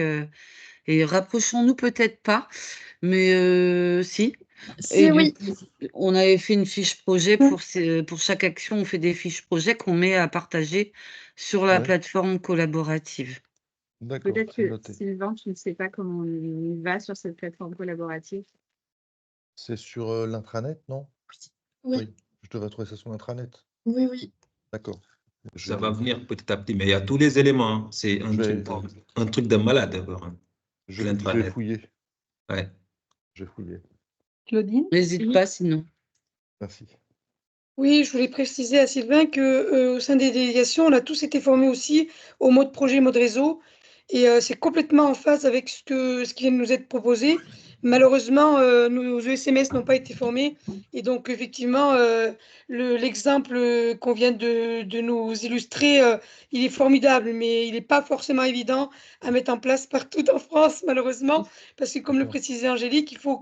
Et rapprochons-nous peut-être pas, mais si. Et Si, du oui. coup, on avait fait une fiche projet pour chaque action, on fait des fiches projet qu'on met à partager sur la Ouais, plateforme collaborative. d'accord, Peut-être c'est que noté. Sylvain, tu ne sais pas comment on y va sur cette plateforme collaborative. C'est sur l'intranet, non? Oui, Oui, je devrais trouver ça sur l'intranet. oui, oui. D'accord. Je Ça va vais, venir petit à petit, mais il y a tous les éléments, hein. C'est je vais, un truc de malade, d'abord, hein, je vais l'intranet. fouiller. Ouais. Je vais fouiller. Claudine? N'hésite pas sinon. Merci. Oui, je voulais préciser à Sylvain que au sein des délégations, on a tous été formés aussi au mode projet, mode réseau. Et c'est complètement en phase avec ce qui vient de nous être proposé. Malheureusement, nos ESMS n'ont pas été formés. Et donc, effectivement, l'exemple qu'on vient de nous illustrer, il est formidable, mais il n'est pas forcément évident à mettre en place partout en France, malheureusement. Parce que, comme le D'accord. précisait Angélique, il faut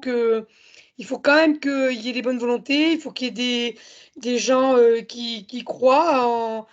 quand même qu'il y ait des bonnes volontés, il faut qu'il y ait des gens qui croient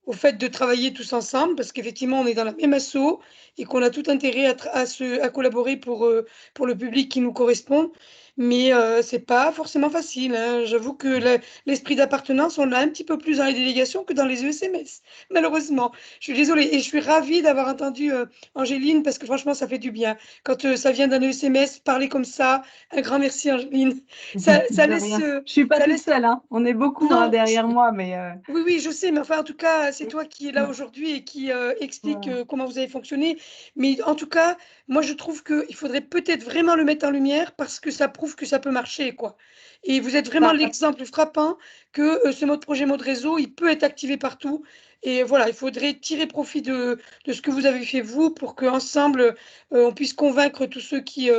au fait de travailler tous ensemble, parce qu'effectivement, on est dans la même asso et qu'on a tout intérêt à collaborer pour le public qui nous correspond. Mais c'est pas forcément facile, hein. J'avoue que l'esprit d'appartenance, on l'a un petit peu plus dans les délégations que dans les ESMS, malheureusement. Je suis désolée et je suis ravie d'avoir entendu Angéline, parce que franchement, ça fait du bien. Quand ça vient d'un ESMS, parler comme ça, un grand merci Angéline. Ça De laisse... rien. Je suis pas ça toute laisse... seule, hein. On est beaucoup Non, derrière moi, mais oui, oui, je sais, mais enfin, en tout cas, c'est toi qui es là aujourd'hui et qui explique voilà. comment vous avez fonctionné. Mais en tout cas, moi, je trouve qu'il faudrait peut-être vraiment le mettre en lumière parce que ça prouve que ça peut marcher, quoi. Et vous êtes vraiment Bah, l'exemple frappant que ce mode projet, mode réseau, il peut être activé partout. Et voilà, il faudrait tirer profit de ce que vous avez fait, vous, pour qu'ensemble, on puisse convaincre tous ceux qui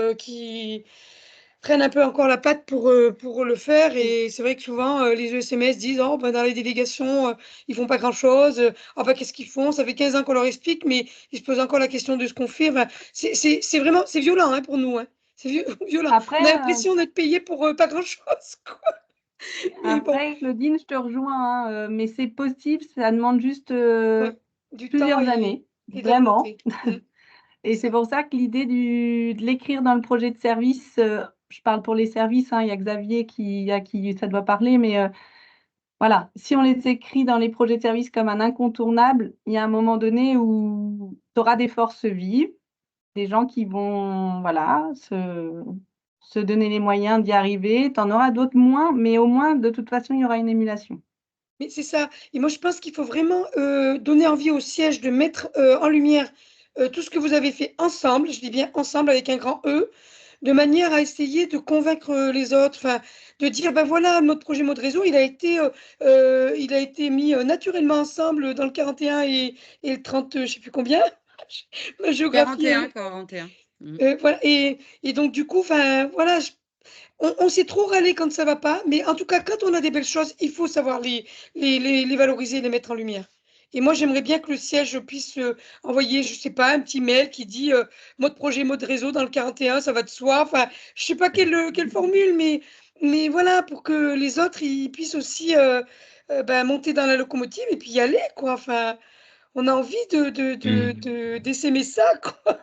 prennent un peu encore la patte pour le faire. Et c'est vrai que souvent, les ESMS disent, oh, ben, dans les délégations, ils font pas grand-chose. Oh, ben, qu'est-ce qu'ils font? Ça fait 15 ans qu'on leur explique, mais ils se posent encore la question de ce qu'on fait. Enfin, c'est vraiment, c'est violent, hein, pour nous, hein. C'est violent. Après, On a l'impression d'être payé pour pas grand-chose, quoi. Mais bon, après, Claudine, je te rejoins, hein, mais c'est possible, ça demande juste ouais, du temps plusieurs années, et de la vraiment. volonté. Mm. Et c'est pour ça que l'idée de l'écrire dans le projet de service, je parle pour les services, hein, il y a Xavier à qui ça doit parler, mais voilà, si on les écrit dans les projets de service comme un incontournable, il y a un moment donné où tu auras des forces vives, des gens qui vont voilà, se donner les moyens d'y arriver. Tu en auras d'autres moins, mais au moins, de toute façon, il y aura une émulation. Mais c'est ça. Et moi, je pense qu'il faut vraiment donner envie au siège de mettre en lumière tout ce que vous avez fait ensemble, je dis bien ensemble avec un grand E, de manière à essayer de convaincre les autres, enfin, de dire, ben voilà, notre projet mode réseau, il a été mis naturellement ensemble dans le 41 et le 30, je ne sais plus combien. Ma géographie. 41. Voilà. Et donc, du coup, enfin, voilà, on s'est trop râlé quand ça va pas, mais en tout cas, quand on a des belles choses, il faut savoir les valoriser, les mettre en lumière. Et moi, j'aimerais bien que le siège puisse envoyer, je sais pas, un petit mail qui dit mode projet, mode réseau dans le 41, ça va de soi. Enfin, je sais pas quelle formule, mais voilà, pour que les autres ils puissent aussi ben, monter dans la locomotive et puis y aller, quoi. Enfin, on a envie d'essaimer ça, quoi.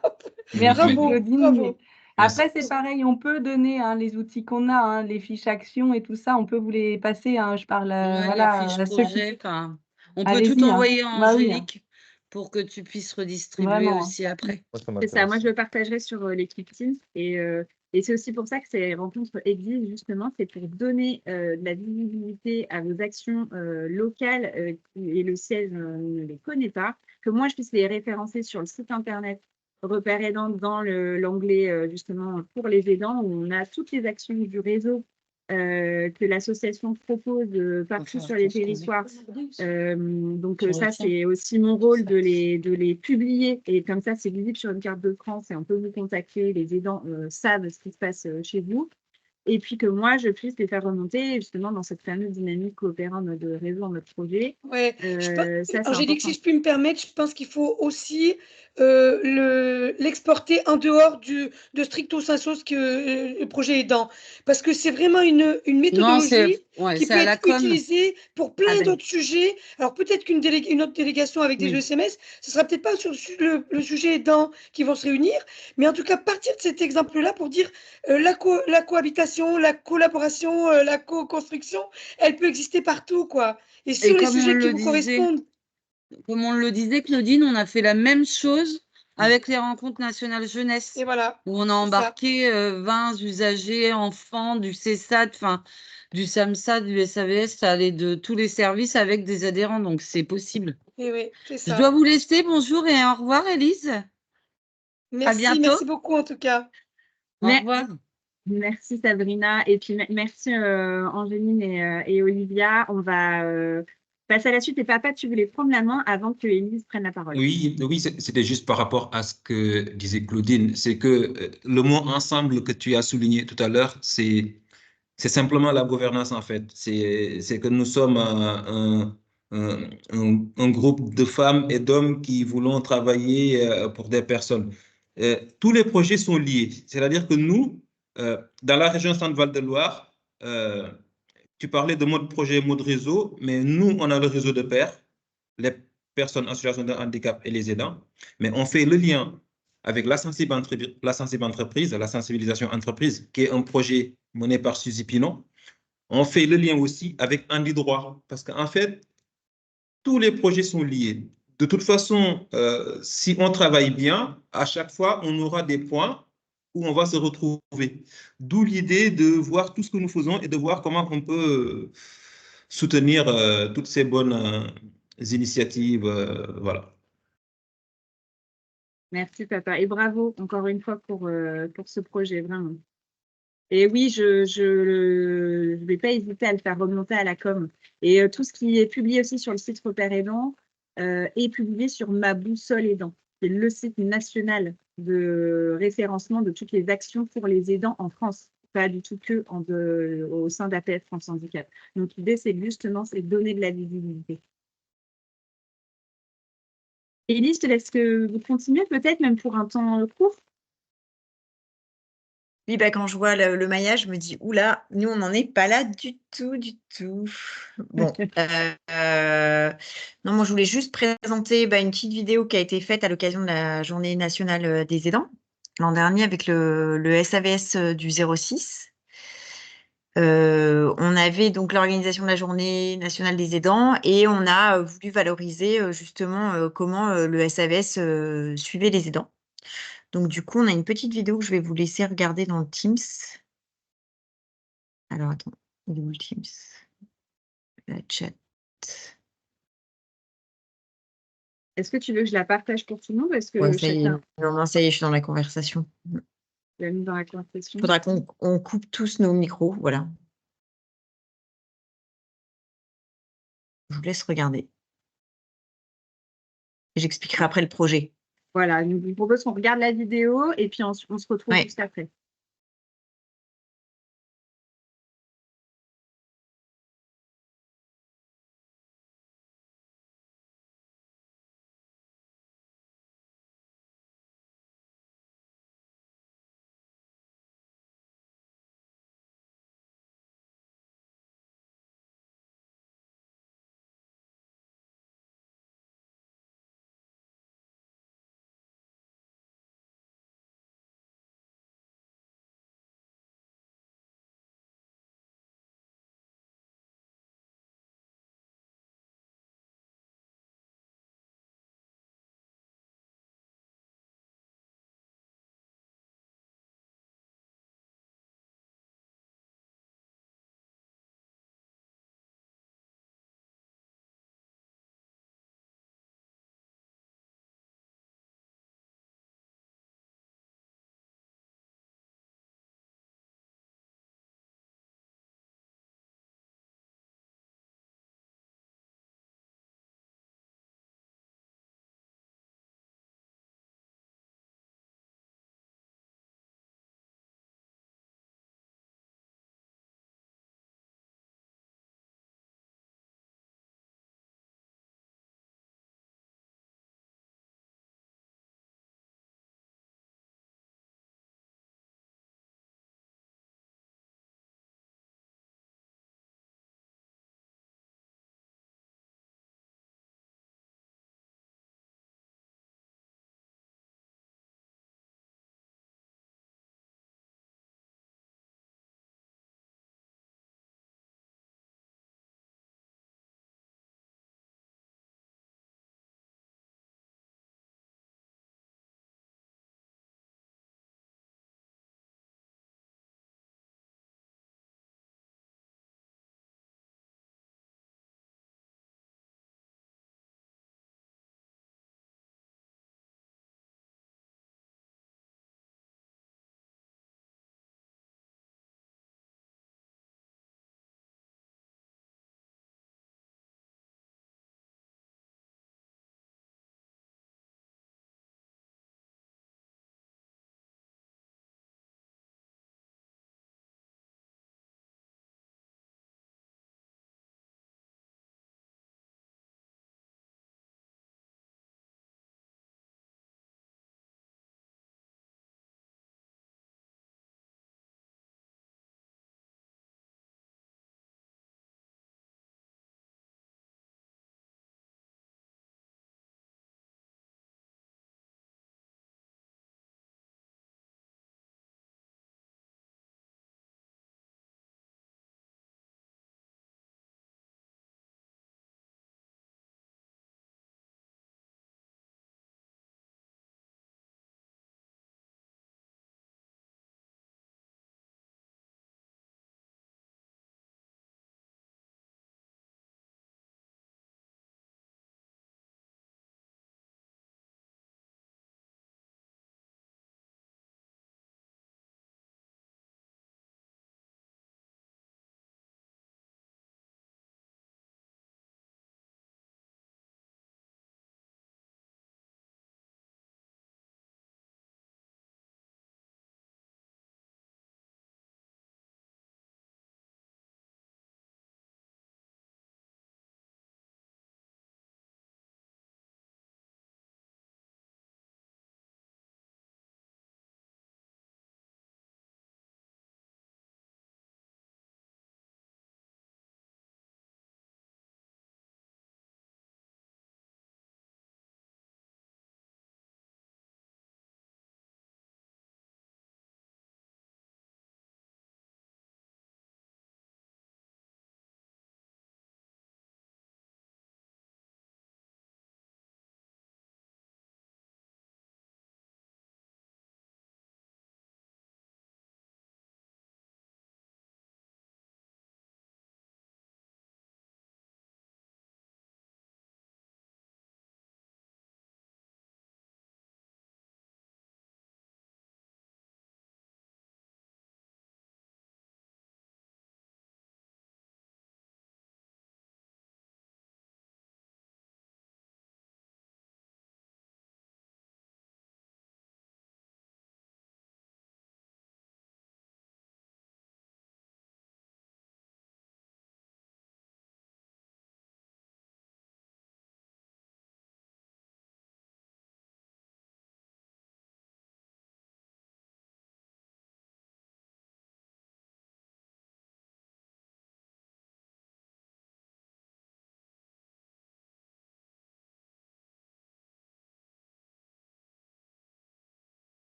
Merci Bravo, Claudine, bravo. Merci. Après, c'est pareil, on peut donner les outils qu'on a, les fiches actions et tout ça, on peut vous les passer. Je parle Ouais, voilà, les fiches à ceux qui. projet, on peut tout Allez-y. envoyer à Bah oui, Angélique pour que tu puisses redistribuer vraiment. aussi après. Moi, ça C'est ça, moi m'intéresse. je le partagerai sur l'équipe Teams et c'est aussi pour ça que ces rencontres existent justement, c'est pour donner de la visibilité à vos actions locales et le siège ne les connaît pas, que moi je puisse les référencer sur le site internet Repères aidants dans l'onglet justement pour les aidants où on a toutes les actions du réseau que l'association propose partout sur les territoires. Donc ça, c'est aussi mon rôle de les publier et comme ça, c'est visible sur une carte de France et on peut vous contacter. Les aidants savent ce qui se passe chez vous. Et puis que moi, je puisse les faire remonter justement dans cette fameuse dynamique coopérant de réseau en mode projet. Ouais, Ça, c'est Angélique, important. si je puis me permettre, je pense qu'il faut aussi l'exporter en dehors de stricto sensu que le projet aidant. Parce que c'est vraiment une Non, méthodologie qui c'est peut à la être com. utilisée pour plein Ah ben. d'autres sujets. Alors peut-être une autre délégation avec des Oui. ESMS, ce sera peut-être pas sur le sujet aidant qui vont se réunir, mais en tout cas partir de cet exemple-là pour dire la cohabitation, la collaboration, la co-construction, elle peut exister partout, quoi. Et Et sur les comme on sujets qui le vous disait, correspondent. Claudine, on a fait la même chose avec les rencontres nationales jeunesse, Et voilà, où on a c'est ça. embarqué 20 usagers, enfants, du CESAD, du SAMSA, du SAVS, ça allait de tous les services avec des adhérents, donc c'est possible. Et oui, c'est Je dois ça. vous laisser. Bonjour et au revoir, Élise. À Merci bientôt. beaucoup en tout cas. Au revoir. Merci Sabrina et puis merci Angéline et Olivia. On va passer à la suite. Et papa, tu voulais prendre la main avant que Élise prenne la parole. Oui, c'était juste par rapport à ce que disait Claudine. C'est que le mot ensemble que tu as souligné tout à l'heure, c'est simplement la gouvernance en fait. C'est que nous sommes un groupe de femmes et d'hommes qui voulons travailler pour des personnes. Tous les projets sont liés. C'est-à-dire que nous, dans la région Centre-Val de Loire, tu parlais de mode projet, mode réseau, mais nous, on a le réseau de pairs, les personnes en situation de handicap et les aidants, mais on fait le lien avec la sensible entreprise, la sensibilisation entreprise, qui est un projet mené par Suzy Pinon. On fait le lien aussi avec Andy Droit, parce qu'en fait, tous les projets sont liés. De toute façon, si on travaille bien, à chaque fois, on aura des points où on va se retrouver. D'où l'idée de voir tout ce que nous faisons et de voir comment on peut soutenir toutes ces bonnes initiatives. Voilà. Merci papa et bravo encore une fois pour ce projet, vraiment. Et oui, je vais pas hésiter à le faire remonter à la com. Et tout ce qui est publié aussi sur le site Repères aidants est publié sur Ma Boussole aidant. C'est le site national de référencement de toutes les actions pour les aidants en France, pas du tout que au sein d'APF France Handicap. Donc l'idée, c'est justement de donner de la visibilité. Élise, je te laisse que vous continuez peut-être même pour un temps court. Oui, bah, quand je vois le maillage, je me dis, oula, nous, on n'en est pas là du tout, du tout. Bon, non, moi, je voulais juste présenter une petite vidéo qui a été faite à l'occasion de la Journée nationale des aidants l'an dernier avec le SAVS du 06. On avait donc l'organisation de la Journée nationale des aidants et on a voulu valoriser justement comment le SAVS suivait les aidants. Donc, du coup, on a une petite vidéo que je vais vous laisser regarder dans le Teams. Alors, attends, il est où le Teams? La chat. Est-ce que tu veux que je la partage pour tout le monde? Est-ce que Ouais, ça y est. chacun Non, ça y est, je suis dans la conversation. l'a mis dans la conversation? Il faudra qu'on coupe tous nos micros, voilà. Je vous laisse regarder. J'expliquerai après le projet. Voilà, je vous propose qu'on regarde la vidéo et puis on se retrouve Ouais. juste après.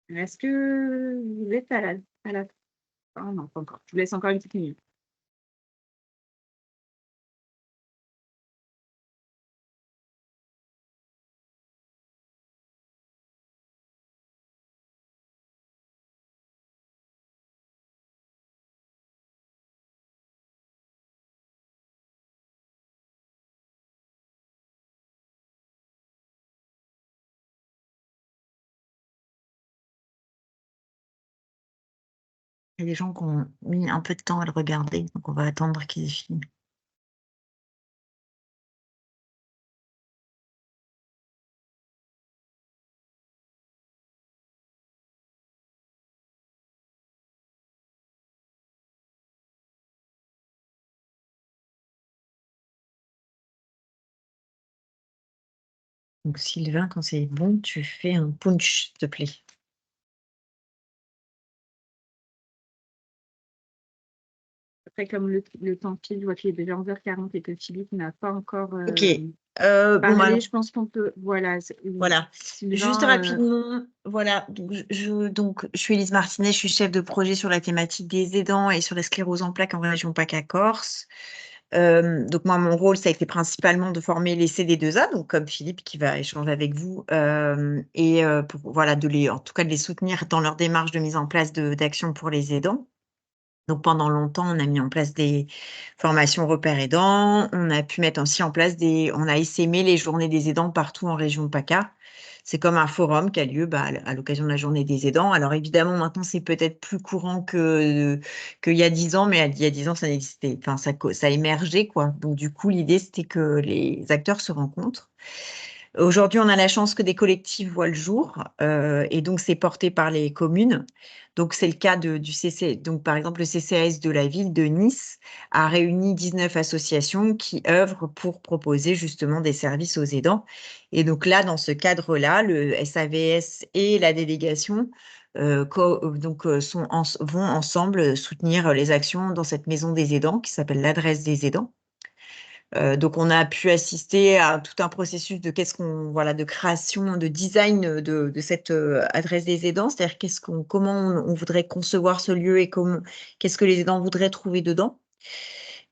Est-ce que vous êtes à la fin? Non, pas encore. Je vous laisse encore une petite minute. Il y a des gens qui ont mis un peu de temps à le regarder, donc on va attendre qu'ils aient fini. Donc Sylvain, quand c'est bon, tu fais un punch, s'il te plaît. Après, comme le temps file, je vois qu'il est déjà 11h40 et que Philippe n'a pas encore Ok. Bon, bah, parlé. alors, Je pense qu'on peut. Voilà. voilà. Sylvain, Juste rapidement, voilà. Donc je suis Élise Martinet, je suis chef de projet sur la thématique des aidants et sur la sclérose en plaques en région PACA-Corse. Donc moi, mon rôle, ça a été principalement de former les CD2A, donc comme Philippe qui va échanger avec vous, et pour voilà, en tout cas de les soutenir dans leur démarche de mise en place d'actions pour les aidants. Donc pendant longtemps, on a mis en place des formations repères aidants. On a pu mettre aussi en place on a essaimé les journées des aidants partout en région PACA. C'est comme un forum qui a lieu à l'occasion de la journée des aidants. Alors évidemment, maintenant, c'est peut-être plus courant qu'il y a 10 ans, mais il y a 10 ans, ça n'existait, enfin, ça a émergé, quoi. Donc du coup, l'idée, c'était que les acteurs se rencontrent. Aujourd'hui, on a la chance que des collectifs voient le jour, et donc c'est porté par les communes. Donc c'est le cas du CC. Donc par exemple, le CCAS de la ville de Nice a réuni 19 associations qui œuvrent pour proposer justement des services aux aidants. Et donc là, dans ce cadre-là, le SAVS et la délégation vont ensemble soutenir les actions dans cette maison des aidants qui s'appelle l'adresse des aidants. Donc, on a pu assister à tout un processus de de création, de design de cette adresse des aidants, c'est-à-dire comment on voudrait concevoir ce lieu et qu'est-ce que les aidants voudraient trouver dedans.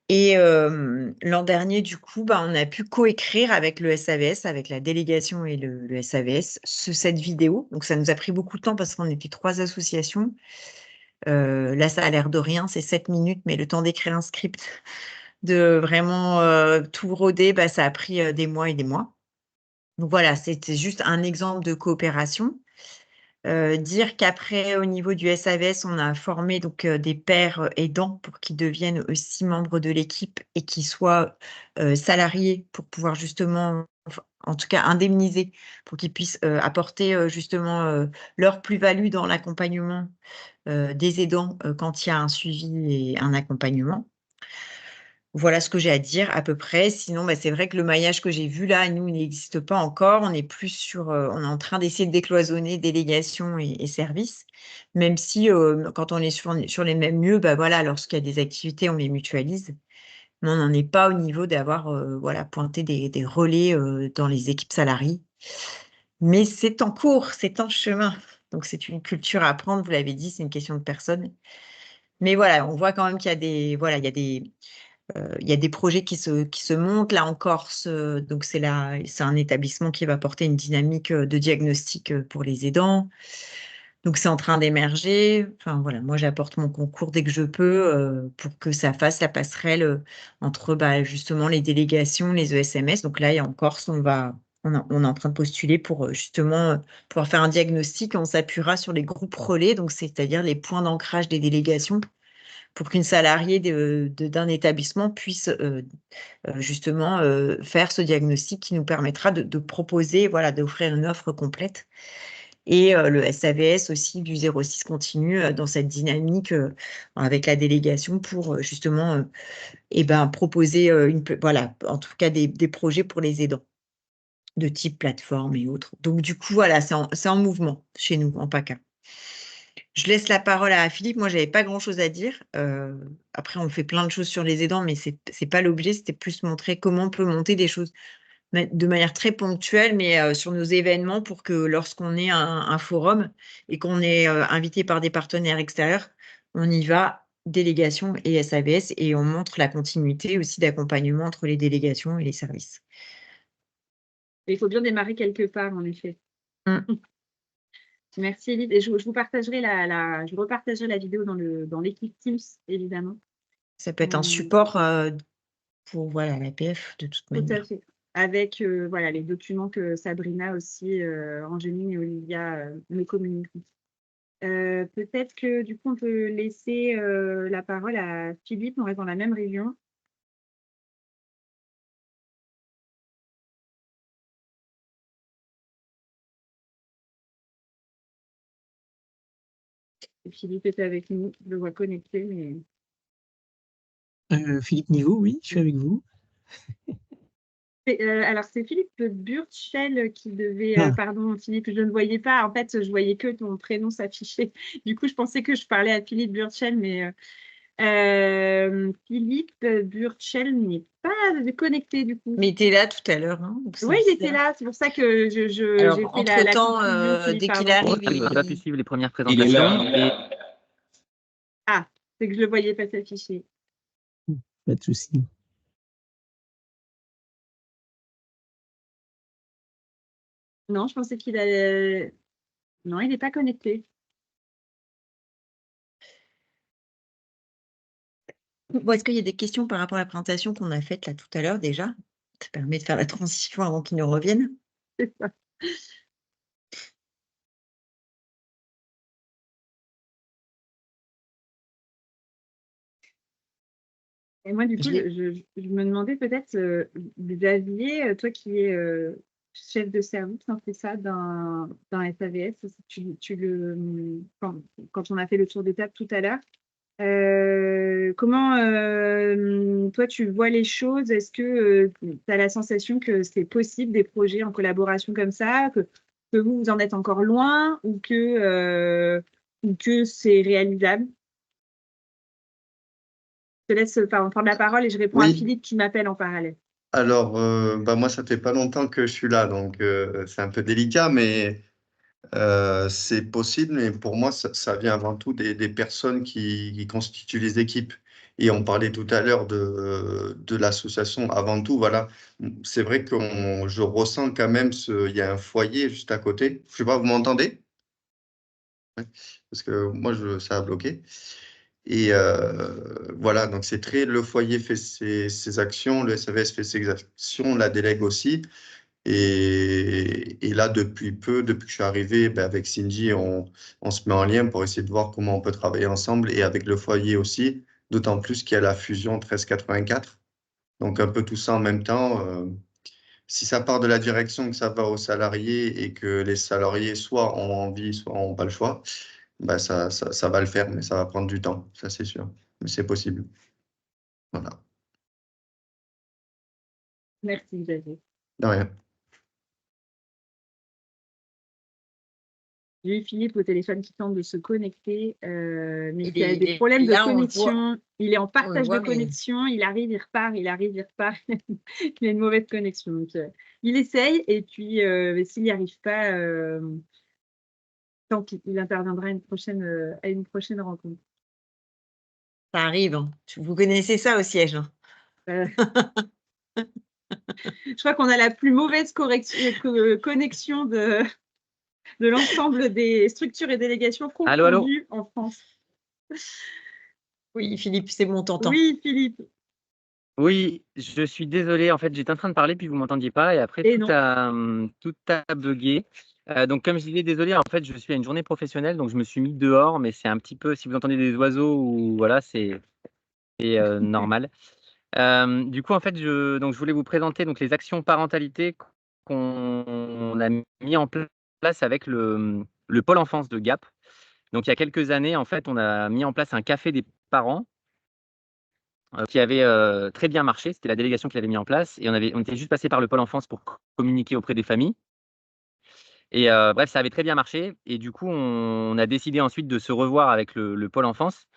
Et l'an dernier, du coup, on a pu coécrire avec le SAVS, avec la délégation et le SAVS, cette vidéo. Donc, ça nous a pris beaucoup de temps parce qu'on était 3 associations. Là, ça a l'air de rien, c'est 7 minutes, mais le temps d'écrire un script, de vraiment tout roder, ça a pris des mois et des mois. Donc voilà, c'était juste un exemple de coopération. Dire qu'après, au niveau du SAVS, on a formé donc des pairs aidants pour qu'ils deviennent aussi membres de l'équipe et qu'ils soient salariés pour pouvoir justement, en tout cas indemnisés, pour qu'ils puissent apporter justement leur plus-value dans l'accompagnement des aidants quand il y a un suivi et un accompagnement. Voilà ce que j'ai à dire à peu près. Sinon, c'est vrai que le maillage que j'ai vu là, nous, il n'existe pas encore. On est plus on est en train d'essayer de décloisonner délégation et services, même si quand on est sur les mêmes lieux, voilà, lorsqu'il y a des activités, on les mutualise. Mais on n'en est pas au niveau d'avoir voilà, pointé des relais dans les équipes salariées. Mais c'est en cours, c'est en chemin. Donc, c'est une culture à apprendre, vous l'avez dit, c'est une question de personne. Mais voilà, on voit quand même qu'il y a il y a des projets qui se montent là en Corse. Donc, c'est un établissement qui va porter une dynamique de diagnostic pour les aidants. Donc, c'est en train d'émerger. Enfin, voilà, moi, j'apporte mon concours dès que je peux pour que ça fasse la passerelle entre justement les délégations, les ESMS. Donc là, en Corse, on est en train de postuler pour justement pouvoir faire un diagnostic. On s'appuiera sur les groupes relais, donc c'est-à-dire les points d'ancrage des délégations, pour qu'une salariée d'un établissement puisse justement faire ce diagnostic qui nous permettra de proposer, voilà, d'offrir une offre complète. Et le SAVS aussi du 06 continue dans cette dynamique avec la délégation pour justement proposer voilà, en tout cas des projets pour les aidants de type plateforme et autres. Donc du coup, voilà, c'est en mouvement chez nous en PACA. Je laisse la parole à Philippe. Moi, je n'avais pas grand-chose à dire. Après, on fait plein de choses sur les aidants, mais ce n'est pas l'objet. C'était plus montrer comment on peut monter des choses de manière très ponctuelle, mais sur nos événements pour que lorsqu'on ait un forum et qu'on est invité par des partenaires extérieurs, on y va, délégation et SAVS, et on montre la continuité aussi d'accompagnement entre les délégations et les services. Et il faut bien démarrer quelque part, en effet. Merci, Elise. Et je vous partagerai je repartagerai la vidéo dans l'équipe Teams, évidemment. Ça peut être un support pour voilà, l'APF de toute Tout manière. à fait. Avec voilà, les documents que Sabrina aussi, Angeline et Olivia me communiquent. Peut-être que du coup, on peut laisser la parole à Philippe, on reste dans la même région. Et Philippe était avec nous, je le vois connecté, mais... Philippe Niveau, oui, je suis avec vous. Alors, c'est Philippe Burchel qui devait... Ah. pardon, Philippe, je ne voyais pas. En fait, je voyais que ton prénom s'afficher. Du coup, je pensais que je parlais à Philippe Burchel, mais Philippe Burchel n'est pas connecté, du coup. Mais il était là tout à l'heure. Hein, oui, il était là. C'est pour ça que j'ai fait entre-temps, dès qu'il arrive... Il n'a pas pu suivre les premières Il est présentations. là. Ah, c'est que je ne le voyais pas s'afficher. Pas de souci. Non, je pensais qu'il allait... Non, il n'est pas connecté. Bon, est-ce qu'il y a des questions par rapport à la présentation qu'on a faite là tout à l'heure déjà? Ça permet de faire la transition avant qu'ils nous reviennent. C'est ça. Et moi, du coup, je me demandais peut-être, Xavier, toi qui es chef de service, c'est ça, d'un SAVS, quand on a fait le tour d'étape tout à l'heure, comment toi tu vois les choses? Est-ce que tu as la sensation que c'est possible des projets en collaboration comme ça, que vous en êtes encore loin ou que c'est réalisable? Je te laisse prendre la parole et je réponds à Philippe qui m'appelle en parallèle. Alors, moi, ça fait pas longtemps que je suis là, donc c'est un peu délicat, mais c'est possible. Mais pour moi, ça vient avant tout des personnes qui constituent les équipes. Et on parlait tout à l'heure de l'association. Avant tout, voilà, c'est vrai que je ressens quand même il y a un foyer juste à côté. Je sais pas, vous m'entendez? Ouais, parce que moi, ça a bloqué. Et voilà, donc c'est très, le foyer fait ses actions, le SAVS fait ses actions, la délègue aussi. Et là, depuis que je suis arrivé, avec Cindy, on se met en lien pour essayer de voir comment on peut travailler ensemble et avec le foyer aussi, d'autant plus qu'il y a la fusion 1384. Donc un peu tout ça en même temps. Si ça part de la direction que ça va aux salariés et que les salariés soit ont envie, soit n'ont pas le choix, ça va le faire, mais ça va prendre du temps, ça c'est sûr. Mais c'est possible. Voilà. Merci, Xavier. De rien. J'ai eu Philippe au téléphone qui tente de se connecter, mais il a Il des problèmes de là, on le connexion. Il est en partage voit, de mais- connexion. Il arrive, il repart, il arrive, il repart. Il a une mauvaise connexion. Donc, il essaye et puis s'il n'y arrive pas, tant pis, il interviendra à une prochaine rencontre. Ça arrive. Hein. Vous connaissez ça au siège. Hein. Je crois qu'on a la plus mauvaise connexion de l'ensemble des structures et délégations confondues en France. Oui, Philippe, c'est bon, t'entends. Oui, Philippe. Oui, je suis désolé. En fait, j'étais en train de parler, puis vous ne m'entendiez pas. Et après, tout a bugué. Donc, comme je disais, désolé, en fait, je suis à une journée professionnelle. Donc, je me suis mis dehors. Mais c'est un petit peu, si vous entendez des oiseaux, ou voilà, c'est normal. Du coup, en fait, je voulais vous présenter donc, les actions parentalité qu'on a mis en place avec le pôle enfance de Gap. Donc, il y a quelques années, en fait, on a mis en place un café des parents qui avait très bien marché. C'était la délégation qui l'avait mis en place. Et on était juste passé par le pôle enfance pour communiquer auprès des familles. Et bref, ça avait très bien marché. Et du coup, on a décidé ensuite de se revoir avec le pôle enfance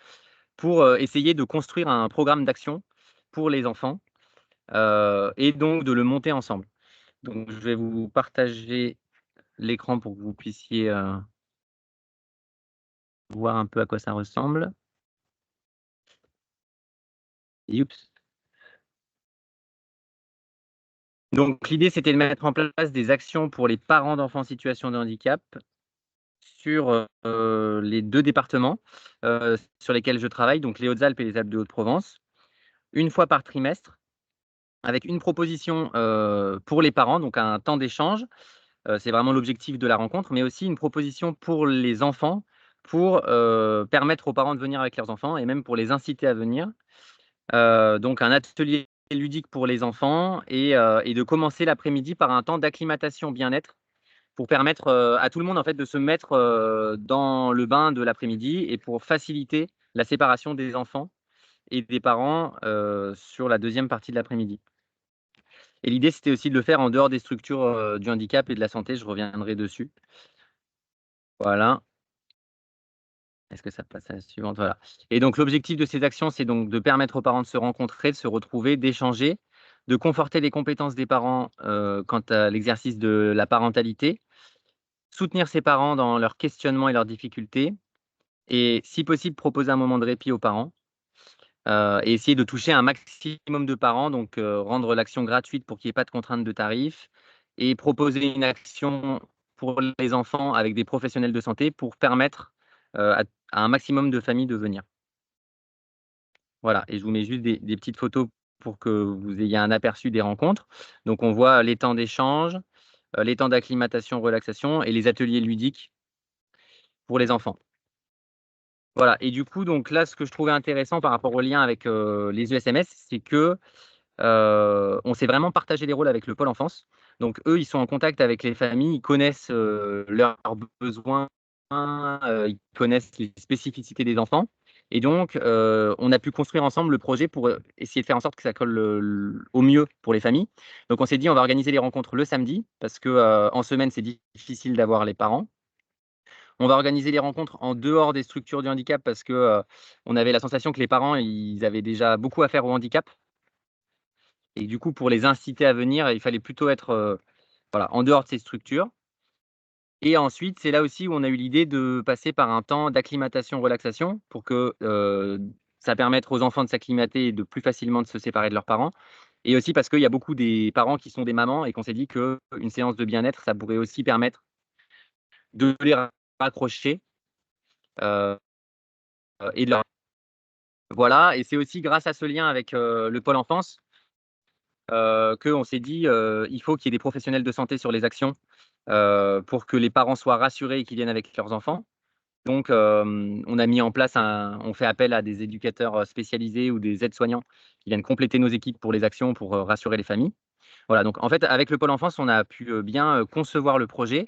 pour essayer de construire un programme d'action pour les enfants et donc de le monter ensemble. Donc, je vais vous partager l'écran pour que vous puissiez voir un peu à quoi ça ressemble. Youps. Donc, l'idée, c'était de mettre en place des actions pour les parents d'enfants en situation de handicap sur les 2 départements sur lesquels je travaille, donc les Hautes-Alpes et les Alpes-de-Haute-Provence, une fois par trimestre, avec une proposition pour les parents, donc un temps d'échange. C'est vraiment l'objectif de la rencontre, mais aussi une proposition pour les enfants, pour permettre aux parents de venir avec leurs enfants et même pour les inciter à venir. Donc un atelier ludique pour les enfants et de commencer l'après-midi par un temps d'acclimatation bien-être pour permettre à tout le monde en fait de se mettre dans le bain de l'après-midi et pour faciliter la séparation des enfants et des parents sur la deuxième partie de l'après-midi. Et l'idée, c'était aussi de le faire en dehors des structures du handicap et de la santé. Je reviendrai dessus. Voilà. Est-ce que ça passe à la suivante? Voilà. Et donc, l'objectif de ces actions, c'est donc de permettre aux parents de se rencontrer, de se retrouver, d'échanger, de conforter les compétences des parents quant à l'exercice de la parentalité, soutenir ses parents dans leurs questionnements et leurs difficultés, et si possible, proposer un moment de répit aux parents, et essayer de toucher un maximum de parents, donc rendre l'action gratuite pour qu'il n'y ait pas de contrainte de tarif, et proposer une action pour les enfants avec des professionnels de santé pour permettre à un maximum de familles de venir. Voilà, et je vous mets juste des petites photos pour que vous ayez un aperçu des rencontres. Donc on voit les temps d'échange, les temps d'acclimatation, relaxation et les ateliers ludiques pour les enfants. Voilà, et du coup, donc là, ce que je trouvais intéressant par rapport au lien avec les ESMS, c'est que on s'est vraiment partagé les rôles avec le pôle enfance. Donc eux, ils sont en contact avec les familles, ils connaissent leurs besoins, ils connaissent les spécificités des enfants. Et donc, on a pu construire ensemble le projet pour essayer de faire en sorte que ça colle au mieux pour les familles. Donc on s'est dit, on va organiser les rencontres le samedi, parce que en semaine, c'est difficile d'avoir les parents. On va organiser les rencontres en dehors des structures du handicap parce que on avait la sensation que les parents, ils avaient déjà beaucoup à faire au handicap. Et du coup, pour les inciter à venir, il fallait plutôt être voilà, en dehors de ces structures. Et ensuite, c'est là aussi où on a eu l'idée de passer par un temps d'acclimatation-relaxation pour que ça permette aux enfants de s'acclimater et de plus facilement de se séparer de leurs parents. Et aussi parce qu'il y a beaucoup des parents qui sont des mamans et qu'on s'est dit qu'une séance de bien-être, ça pourrait aussi permettre de les raccrocher euh, et de leur... Voilà, et c'est aussi grâce à ce lien avec le pôle enfance qu'on s'est dit il faut qu'il y ait des professionnels de santé sur les actions pour que les parents soient rassurés et qu'ils viennent avec leurs enfants. Donc, on a mis en place on fait appel à des éducateurs spécialisés ou des aides-soignants qui viennent compléter nos équipes pour les actions, pour rassurer les familles. Voilà, donc en fait, avec le pôle enfance, on a pu bien concevoir le projet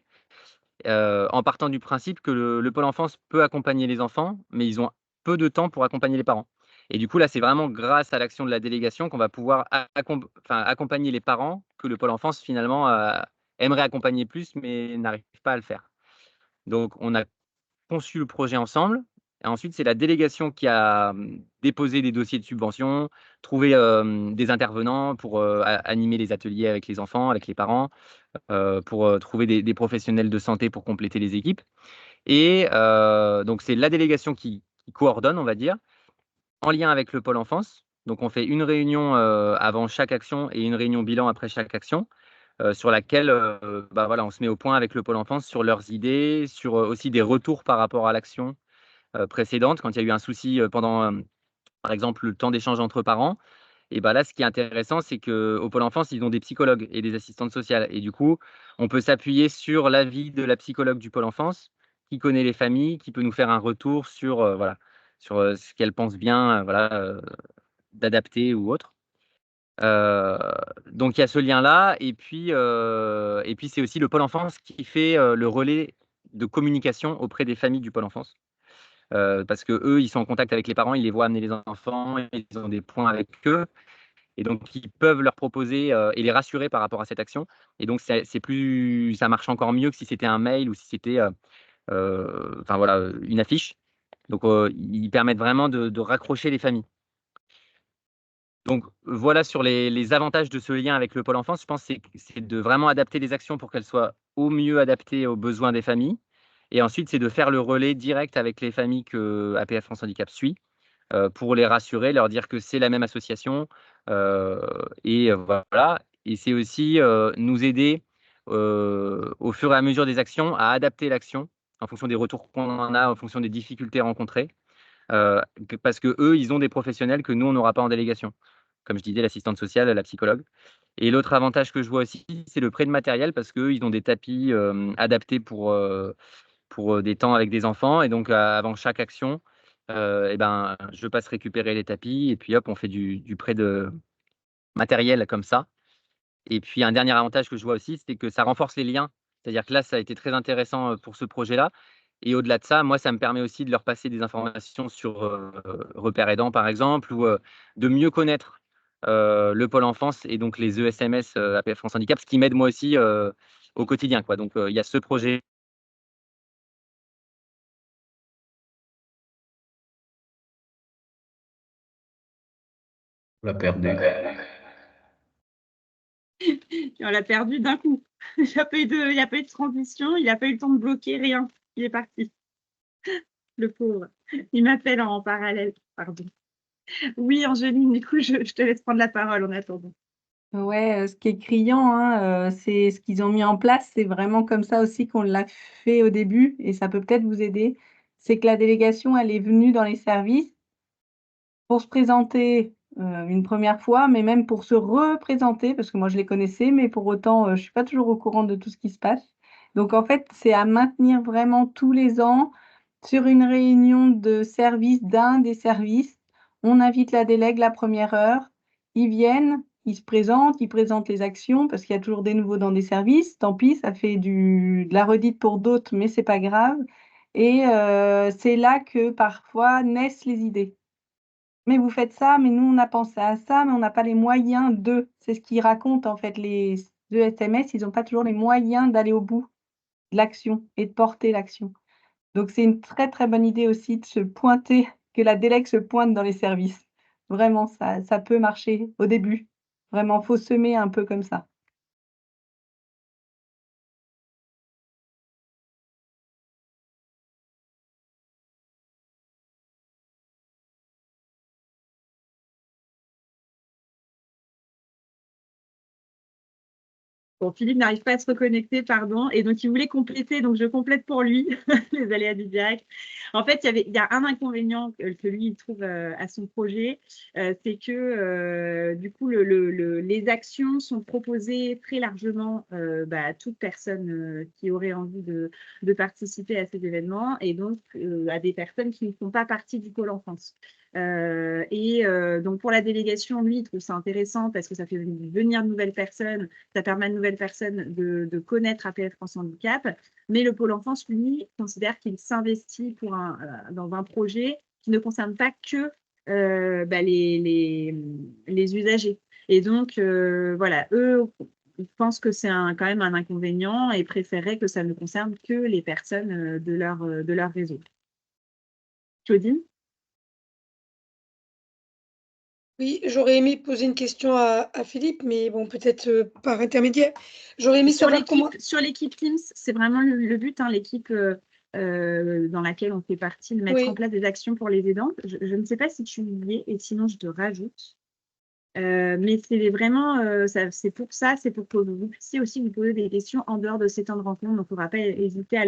en partant du principe que le pôle enfance peut accompagner les enfants, mais ils ont peu de temps pour accompagner les parents. Et du coup, là, c'est vraiment grâce à l'action de la délégation qu'on va pouvoir accompagner les parents que le pôle enfance, finalement, aimerait accompagner plus, mais n'arrive pas à le faire. Donc, on a conçu le projet ensemble. Et ensuite, c'est la délégation qui a déposé des dossiers de subvention, trouvé des intervenants pour animer les ateliers avec les enfants, avec les parents, pour trouver des professionnels de santé pour compléter les équipes. Et donc, c'est la délégation qui coordonne, on va dire, en lien avec le pôle enfance. Donc, on fait une réunion avant chaque action et une réunion bilan après chaque action. Sur laquelle bah, voilà, on se met au point avec le pôle enfance sur leurs idées, sur aussi des retours par rapport à l'action précédente, quand il y a eu un souci pendant, par exemple, le temps d'échange entre parents. Et bah, là, ce qui est intéressant, c'est qu'au pôle enfance, ils ont des psychologues et des assistantes sociales. Et du coup, on peut s'appuyer sur l'avis de la psychologue du pôle enfance, qui connaît les familles, qui peut nous faire un retour sur, voilà, sur ce qu'elle pense bien voilà, d'adapter ou autre. Donc il y a ce lien-là et puis c'est aussi le pôle enfance qui fait le relais de communication auprès des familles du pôle enfance. Parce qu'eux, ils sont en contact avec les parents, ils les voient amener les enfants, ils ont des points avec eux et donc ils peuvent leur proposer et les rassurer par rapport à cette action. Et donc c'est plus, ça marche encore mieux que si c'était un mail ou si c'était enfin voilà, une affiche. Donc ils permettent vraiment de raccrocher les familles. Donc voilà sur les avantages de ce lien avec le pôle enfance. Je pense que c'est de vraiment adapter les actions pour qu'elles soient au mieux adaptées aux besoins des familles. Et ensuite, c'est de faire le relais direct avec les familles que APF France Handicap suit pour les rassurer, leur dire que c'est la même association. Voilà. Et c'est aussi nous aider au fur et à mesure des actions à adapter l'action en fonction des retours qu'on en a, en fonction des difficultés rencontrées. Parce que eux, ils ont des professionnels que nous, on n'aura pas en délégation. Comme je disais, l'assistante sociale, la psychologue. Et l'autre avantage que je vois aussi, c'est le prêt de matériel parce qu'eux, ils ont des tapis adaptés pour des temps avec des enfants. Et donc, avant chaque action, je passe récupérer les tapis et puis hop, on fait du prêt de matériel comme ça. Et puis, un dernier avantage que je vois aussi, c'est que ça renforce les liens. C'est-à-dire que là, ça a été très intéressant pour ce projet-là. Et au-delà de ça, moi, ça me permet aussi de leur passer des informations sur Repère Aidant, par exemple, ou de mieux connaître le pôle enfance et donc les ESMS APF France Handicap, ce qui m'aide moi aussi au quotidien, quoi. Donc, il y a ce projet. On l'a perdu. Et on l'a perdu d'un coup. Il n'y a pas eu de transition, il n'a pas eu le temps de bloquer, rien. Il est parti. Le pauvre. Il m'appelle en parallèle, pardon. Oui, Angéline, du coup, je te laisse prendre la parole en attendant. Ouais, ce qui est criant, hein, c'est ce qu'ils ont mis en place. C'est vraiment comme ça aussi qu'on l'a fait au début, et ça peut peut-être vous aider. C'est que la délégation, elle est venue dans les services pour se présenter une première fois, mais même pour se représenter, parce que moi je les connaissais, mais pour autant, je ne suis pas toujours au courant de tout ce qui se passe. Donc en fait, c'est à maintenir vraiment tous les ans sur une réunion de service d'un des services. On invite la délègue la première heure, ils viennent, ils se présentent, ils présentent les actions, parce qu'il y a toujours des nouveaux dans des services. Tant pis, ça fait de la redite pour d'autres, mais c'est pas grave. Et c'est là que parfois naissent les idées. Mais vous faites ça, mais nous, on a pensé à ça, mais on n'a pas les moyens de. C'est ce qu'ils racontent, en fait, les ESMS, ils n'ont pas toujours les moyens d'aller au bout de l'action et de porter l'action. Donc, c'est une très, très bonne idée aussi de se pointer, que la délègue se pointe dans les services. Vraiment, ça peut marcher au début. Vraiment, il faut semer un peu comme ça. Bon, Philippe n'arrive pas à se reconnecter, pardon, et donc il voulait compléter, donc je complète pour lui les aléas du direct. En fait, il y a un inconvénient que lui il trouve à son projet, c'est que du coup les actions sont proposées très largement à toute personne qui aurait envie de participer à ces événements et donc à des personnes qui ne font pas partie du pôle enfance. Donc pour la délégation, lui, il trouve ça intéressant parce que ça fait venir de nouvelles personnes, ça permet à de nouvelles personnes de connaître APF France Handicap. Mais le pôle enfance, lui, considère qu'il s'investit dans un projet qui ne concerne pas que les usagers. Et donc, voilà, eux ils pensent que c'est quand même un inconvénient et préféreraient que ça ne concerne que les personnes de leur réseau. Claudine? Oui, j'aurais aimé poser une question à Philippe, mais bon, peut-être par intermédiaire. J'aurais aimé savoir comment. Sur l'équipe Teams, c'est vraiment le but, hein, l'équipe dans laquelle on fait partie, de mettre en place des actions pour les aidants. Je ne sais pas si tu y es, et sinon je te rajoute. Mais c'est vraiment, c'est pour ça, c'est pour que vous puissiez aussi vous poser des questions en dehors de ces temps de rencontre. Donc, il ne faudra pas hésiter à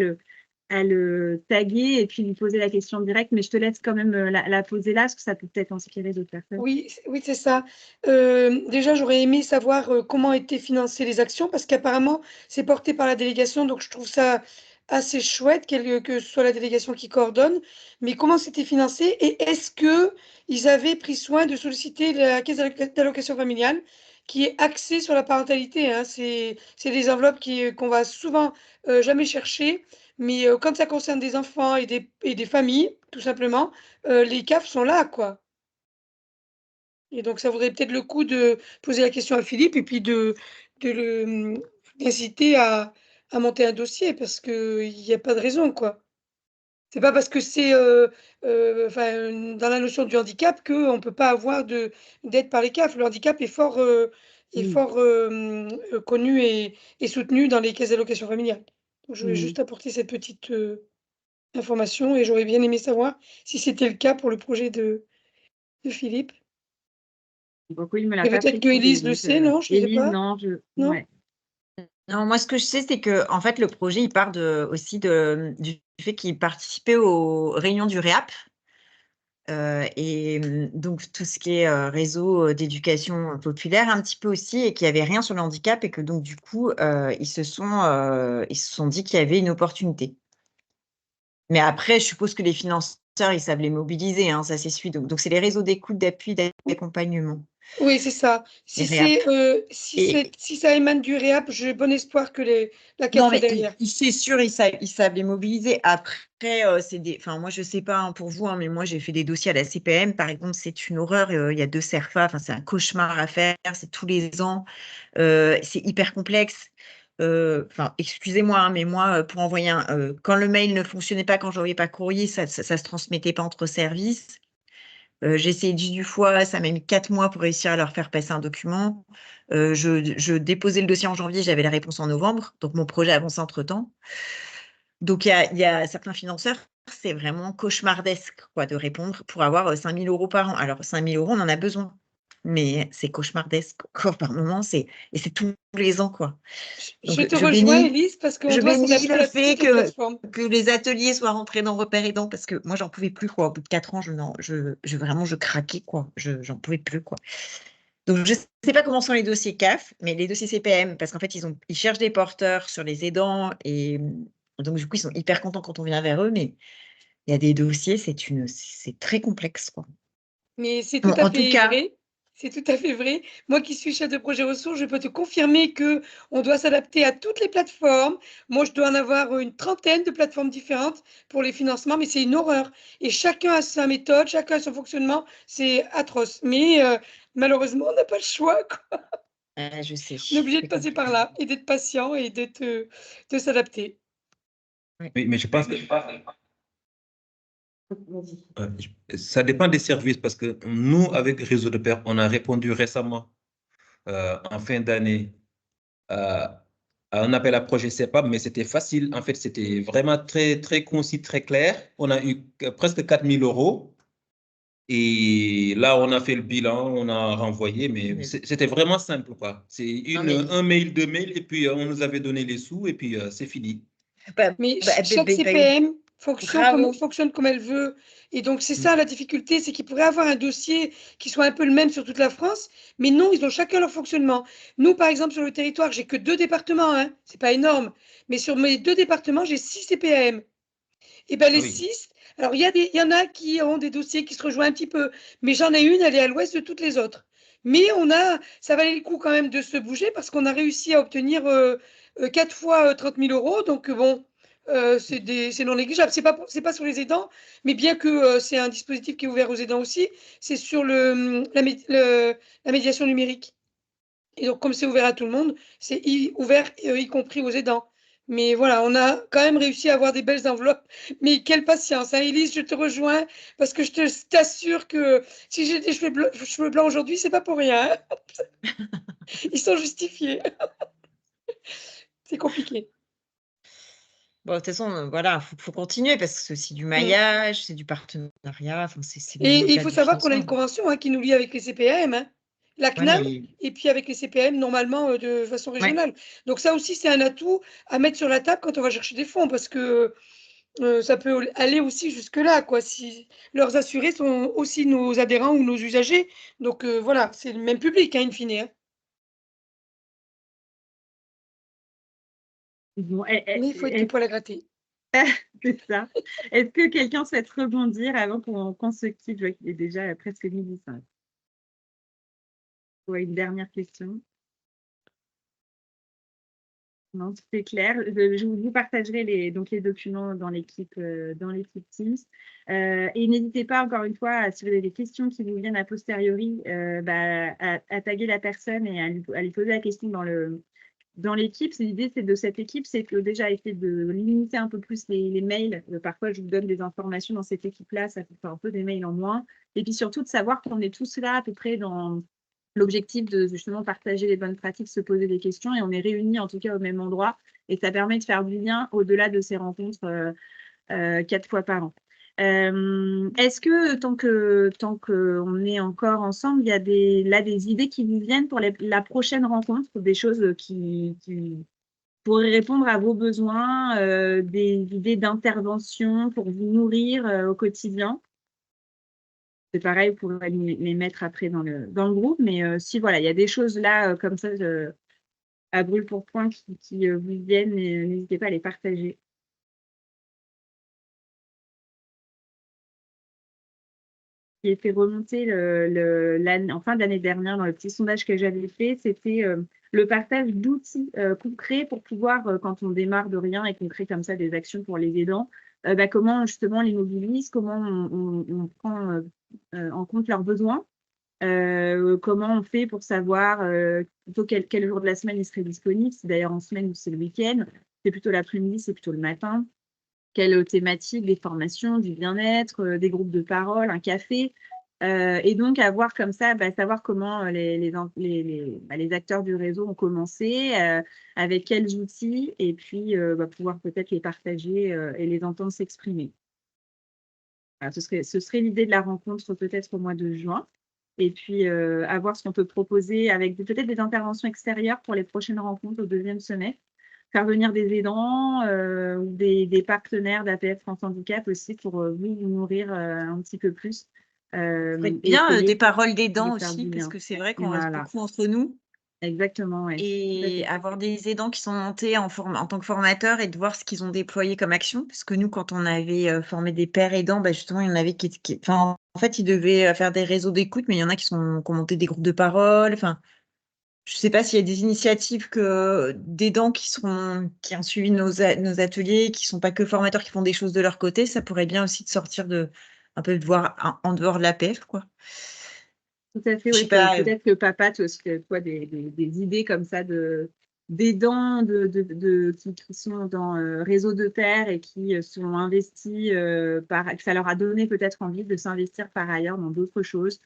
le taguer et puis lui poser la question directe. Mais je te laisse quand même la poser là, parce que ça peut peut-être inspirer d'autres personnes. Oui, c'est ça. Déjà, j'aurais aimé savoir comment étaient financées les actions, parce qu'apparemment, c'est porté par la délégation, donc je trouve ça assez chouette que ce soit la délégation qui coordonne. Mais comment c'était financé et est-ce qu'ils avaient pris soin de solliciter la caisse d'allocation familiale qui est axée sur la parentalité, hein. C'est des enveloppes qu'on va souvent jamais chercher, mais quand ça concerne des enfants et des familles, tout simplement, les CAF sont là, quoi. Et donc, ça vaudrait peut-être le coup de poser la question à Philippe et puis d'inciter à monter un dossier parce qu'il n'y a pas de raison, quoi. C'est pas parce que c'est dans la notion du handicap qu'on ne peut pas avoir d'aide par les CAF. Le handicap est fort, connu et soutenu dans les caisses d'allocation familiale. Donc, je voulais juste apporter cette petite information et j'aurais bien aimé savoir si c'était le cas pour le projet de Philippe. Beaucoup, il me l'a Et pas peut-être que précisé, Élise le donc, sait, non? Je ne sais Élise, pas. non, Non? ouais. Non, moi, ce que je sais, c'est que en fait, le projet, il part aussi du fait qu'il participait aux réunions du REAP. Donc, tout ce qui est réseau d'éducation populaire, un petit peu aussi, et qu'il n'y avait rien sur le handicap, et que donc, du coup, ils se sont dit qu'il y avait une opportunité. Mais après, je suppose que les financeurs, ils savent les mobiliser, hein, ça s'essuie. Donc, c'est les réseaux d'écoute, d'appui, d'accompagnement. Oui, c'est ça. Les REAP. Si ça émane du REAP, j'ai bon espoir que la CAF Non, est mais derrière. c'est sûr, ils savent les mobiliser. Après, enfin, moi, je sais pas hein, pour vous, hein, mais moi, j'ai fait des dossiers à la CPM. Par exemple, c'est une horreur. Il y a 2 CERFA. Enfin, c'est un cauchemar à faire. C'est tous les ans. C'est hyper complexe. Enfin, excusez-moi, hein, mais moi, pour envoyer quand le mail ne fonctionnait pas, quand j'envoyais pas courrier, ça se transmettait pas entre services. J'ai essayé 10 fois, ça m'a mis 4 mois pour réussir à leur faire passer un document. Je déposais le dossier en janvier, j'avais la réponse en novembre, donc mon projet avançait entre-temps. Donc, il y a certains financeurs, c'est vraiment cauchemardesque quoi, de répondre pour avoir 5 000 € par an. Alors, 5 000 €, on en a besoin, mais c'est cauchemardesque encore par moment, et c'est tous les ans. Quoi. Je Donc, te rejoins, Élise, parce qu'on doit bénis s'adapter le à fait toutes les plateformes. que les ateliers soient rentrés dans Repères Aidants, parce que moi, j'en pouvais plus. Quoi. Au bout de 4 ans, vraiment, je craquais. Quoi. J'en pouvais plus. Quoi. Donc, je ne sais pas comment sont les dossiers CAF, mais les dossiers CPM, parce qu'en fait, ils cherchent des porteurs sur les aidants. Et donc, du coup, ils sont hyper contents quand on vient vers eux. Mais il y a des dossiers, c'est très complexe. Quoi. Mais c'est Bon, tout à en tout fait cas, vrai. C'est tout à fait vrai. Moi qui suis chef de projet ressources, je peux te confirmer qu'on doit s'adapter à toutes les plateformes. Moi, je dois en avoir une trentaine de plateformes différentes pour les financements, mais c'est une horreur. Et chacun a sa méthode, chacun a son fonctionnement. C'est atroce. Mais malheureusement, on n'a pas le choix. Quoi. je sais. On est obligé de c'est passer compliqué. par là et d'être patient et de s'adapter. Oui, mais je pense que ça dépend des services parce que nous, avec Réseau de Pairs, on a répondu récemment, en fin d'année, à un appel à projet CEPAP, mais c'était facile. En fait, c'était vraiment très, très concis, très clair. On a eu presque 4 000 €. Et là, on a fait le bilan, on a renvoyé, mais c'était vraiment simple, quoi. C'est un mail, 2 mails, et puis on nous avait donné les sous, et puis c'est fini. Mais chaque CPM fonctionne comme elle veut. Et donc, c'est ça la difficulté, c'est qu'ils pourraient avoir un dossier qui soit un peu le même sur toute la France, mais non, ils ont chacun leur fonctionnement. Nous, par exemple, sur le territoire, j'ai que 2 départements, hein, c'est pas énorme, mais sur mes 2 départements, j'ai 6 CPM. Et bien, les 6, alors il y en a qui ont des dossiers qui se rejoignent un petit peu, mais j'en ai une, elle est à l'ouest de toutes les autres. Mais ça valait le coup quand même de se bouger parce qu'on a réussi à obtenir 4 fois 30 000 €. Donc, bon, c'est non négligeable. C'est pas sur les aidants, mais bien que c'est un dispositif qui est ouvert aux aidants aussi, c'est sur la médiation numérique. Et donc, comme c'est ouvert à tout le monde, c'est ouvert y compris aux aidants. Mais voilà, on a quand même réussi à avoir des belles enveloppes. Mais quelle patience, hein, Élise, je te rejoins parce que je t'assure que si j'ai des cheveux blancs aujourd'hui, c'est pas pour rien. Hein. Ils sont justifiés. C'est compliqué. Bon, de toute façon, voilà, faut continuer parce que c'est aussi du maillage, c'est du partenariat. Enfin, c'est bien Et il au-delà faut du savoir qu'on a une financement. convention qui nous lie avec les CPAM, hein, la CNAM, et puis avec les CPM normalement de façon régionale. Donc ça aussi, c'est un atout à mettre sur la table quand on va chercher des fonds parce que ça peut aller aussi jusque-là, quoi, si leurs assurés sont aussi nos adhérents ou nos usagers. Donc voilà, c'est le même public, in fine. Hein. Bon, Mais il faut être du poil à gratter. C'est ça. Est-ce que quelqu'un souhaite rebondir avant qu'on se quitte? Je vois qu'il est déjà presque 12h05. Ouais, une dernière question. Non, tout est clair. Je vous partagerai les documents dans l'équipe Teams. Et n'hésitez pas, encore une fois, si vous avez des questions qui vous viennent a posteriori, à taguer la personne et à lui poser la question dans dans l'équipe, l'idée de cette équipe, c'est que déjà essayer de limiter un peu plus les mails. Parfois, je vous donne des informations dans cette équipe-là, ça fait un peu des mails en moins. Et puis surtout de savoir qu'on est tous là à peu près dans l'objectif de justement partager les bonnes pratiques, se poser des questions, et on est réunis en tout cas au même endroit. Et ça permet de faire du lien au-delà de ces rencontres 4 fois par an. Est-ce que tant qu'on est encore ensemble, il y a des idées qui vous viennent pour la prochaine rencontre, des choses qui pourraient répondre à vos besoins, des idées d'intervention pour vous nourrir au quotidien? C'est pareil, vous pourrez les mettre après dans le groupe, mais si voilà, il y a des choses là comme ça à brûle pour point qui vous viennent, n'hésitez pas à les partager. Qui a fait remonter en fin d'année dernière dans le petit sondage que j'avais fait, c'était le partage d'outils concrets pour pouvoir, quand on démarre de rien et qu'on crée comme ça des actions pour les aidants, comment justement on les mobilise, comment on prend en compte leurs besoins, comment on fait pour savoir plutôt quel jour de la semaine il serait disponible, c'est d'ailleurs en semaine ou c'est le week-end, c'est plutôt l'après-midi, c'est plutôt le matin. Quelle thématique, des formations, du bien-être, des groupes de parole, un café. Et donc, avoir comme ça, savoir comment les acteurs du réseau ont commencé, avec quels outils, et puis pouvoir peut-être les partager et les entendre s'exprimer. Voilà, ce serait l'idée de la rencontre peut-être au mois de juin. Et puis, à voir ce qu'on peut proposer avec peut-être des interventions extérieures pour les prochaines rencontres au 2e semestre. Faire venir des aidants ou des partenaires d'APF France Handicap aussi pour vous nourrir un petit peu plus. Bien des paroles d'aidants aussi, parce que c'est vrai qu'on reste Voilà. beaucoup entre nous. Exactement, oui. Et avoir des aidants qui sont montés en tant que formateurs et de voir ce qu'ils ont déployé comme action. Parce que nous, quand on avait formé des pères aidants, justement, il y en avait enfin, en fait, ils devaient faire des réseaux d'écoute, mais il y en a qui ont monté des groupes de parole. Enfin, je ne sais pas s'il y a des initiatives d'aidants qui ont suivi nos ateliers, qui ne sont pas que formateurs, qui font des choses de leur côté. Ça pourrait bien aussi de sortir un peu de voir en dehors de l'APF, quoi. Tout à fait, Je oui. sais pas, Peut-être que papa, toi, des idées comme ça d'aidants qui sont dans réseau de pairs et qui sont investis, que ça leur a donné peut-être envie de s'investir par ailleurs dans d'autres choses.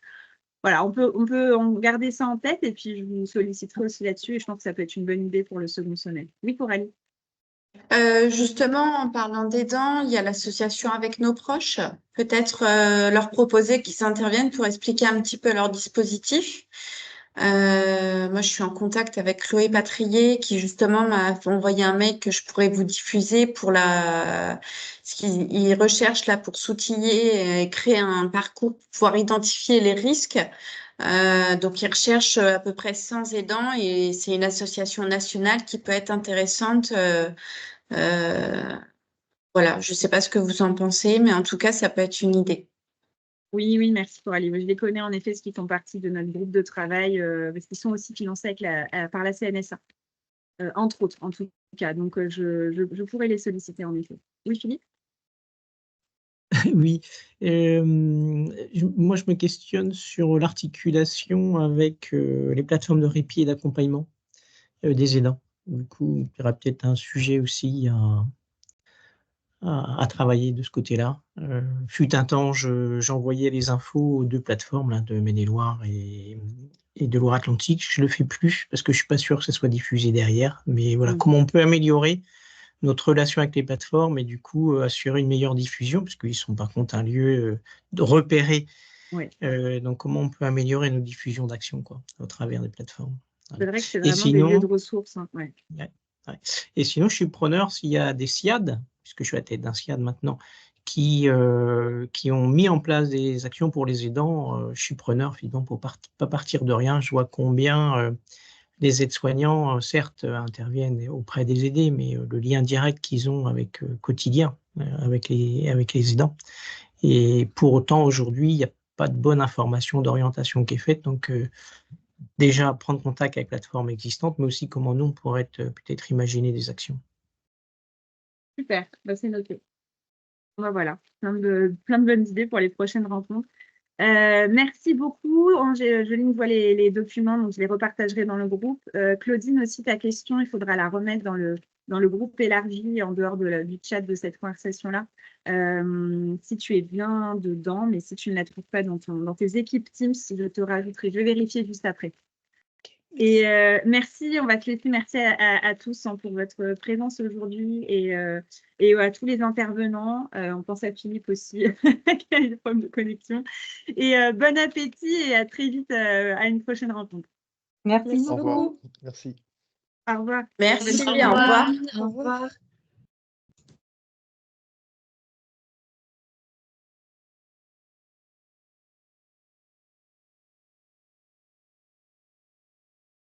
Voilà, on peut en garder ça en tête, et puis je vous solliciterai aussi là-dessus, et je pense que ça peut être une bonne idée pour le second semestre. Oui, Coralie. Justement, en parlant d'aidants, il y a l'association Avec nos proches. Peut-être leur proposer qu'ils interviennent pour expliquer un petit peu leur dispositif. Moi, je suis en contact avec Chloé Patrier qui justement m'a envoyé un mail que je pourrais vous diffuser pour ce qu'il recherche là pour s'outiller et créer un parcours pour pouvoir identifier les risques. Donc, il recherche à peu près 100 aidants et c'est une association nationale qui peut être intéressante. Voilà, je ne sais pas ce que vous en pensez, mais en tout cas, ça peut être une idée. Oui, merci Coralie. Je les connais en effet, ce qui font partie de notre groupe de travail, parce qu'ils sont aussi financés par la CNSA, entre autres, en tout cas. Donc, je pourrais les solliciter en effet. Oui, Philippe? Oui, moi je me questionne sur l'articulation avec les plateformes de répit et d'accompagnement des aidants. Du coup, il y aura peut-être un sujet aussi à travailler de ce côté-là. Fut un temps, j'envoyais les infos aux 2 plateformes là, de Maine-et-Loire et de Loire-Atlantique. Je le fais plus parce que je suis pas sûr que ça soit diffusé derrière. Mais voilà, comment on peut améliorer notre relation avec les plateformes et du coup assurer une meilleure diffusion, parce qu'ils sont par contre un lieu de repérer. Oui. Donc comment on peut améliorer nos diffusions d'actions au travers des plateformes. C'est vrai que c'est vraiment des lieux de ressources. Hein. Ouais. Ouais. Et sinon, je suis preneur s'il y a des SIAD, puisque je suis à la tête d'un SIAD maintenant, qui ont mis en place des actions pour les aidants. Je suis preneur finalement pour pas partir de rien. Je vois combien les aides-soignants, certes, interviennent auprès des aidés, mais le lien direct qu'ils ont avec quotidien, avec les aidants. Et pour autant, aujourd'hui, il n'y a pas de bonne information d'orientation qui est faite. Donc, déjà, prendre contact avec la plateforme existante, mais aussi comment nous, on pourrait peut-être imaginer des actions. Super, c'est noté. Voilà, plein de bonnes idées pour les prochaines rencontres. Merci beaucoup. Angéline voit les documents, donc je les repartagerai dans le groupe. Claudine, aussi, ta question, il faudra la remettre dans le groupe élargi en dehors du chat de cette conversation-là. Si tu es bien dedans, mais si tu ne la trouves pas dans tes équipes Teams, je te rajouterai. Je vais vérifier juste après. Et merci, on va te laisser. Merci à tous pour votre présence aujourd'hui et à tous les intervenants. On pense à Philippe aussi, qui a des problèmes de connexion. Et bon appétit et à très vite à une prochaine rencontre. Merci Au revoir. beaucoup. Merci. Au revoir. Merci, Bonne au revoir. Au revoir.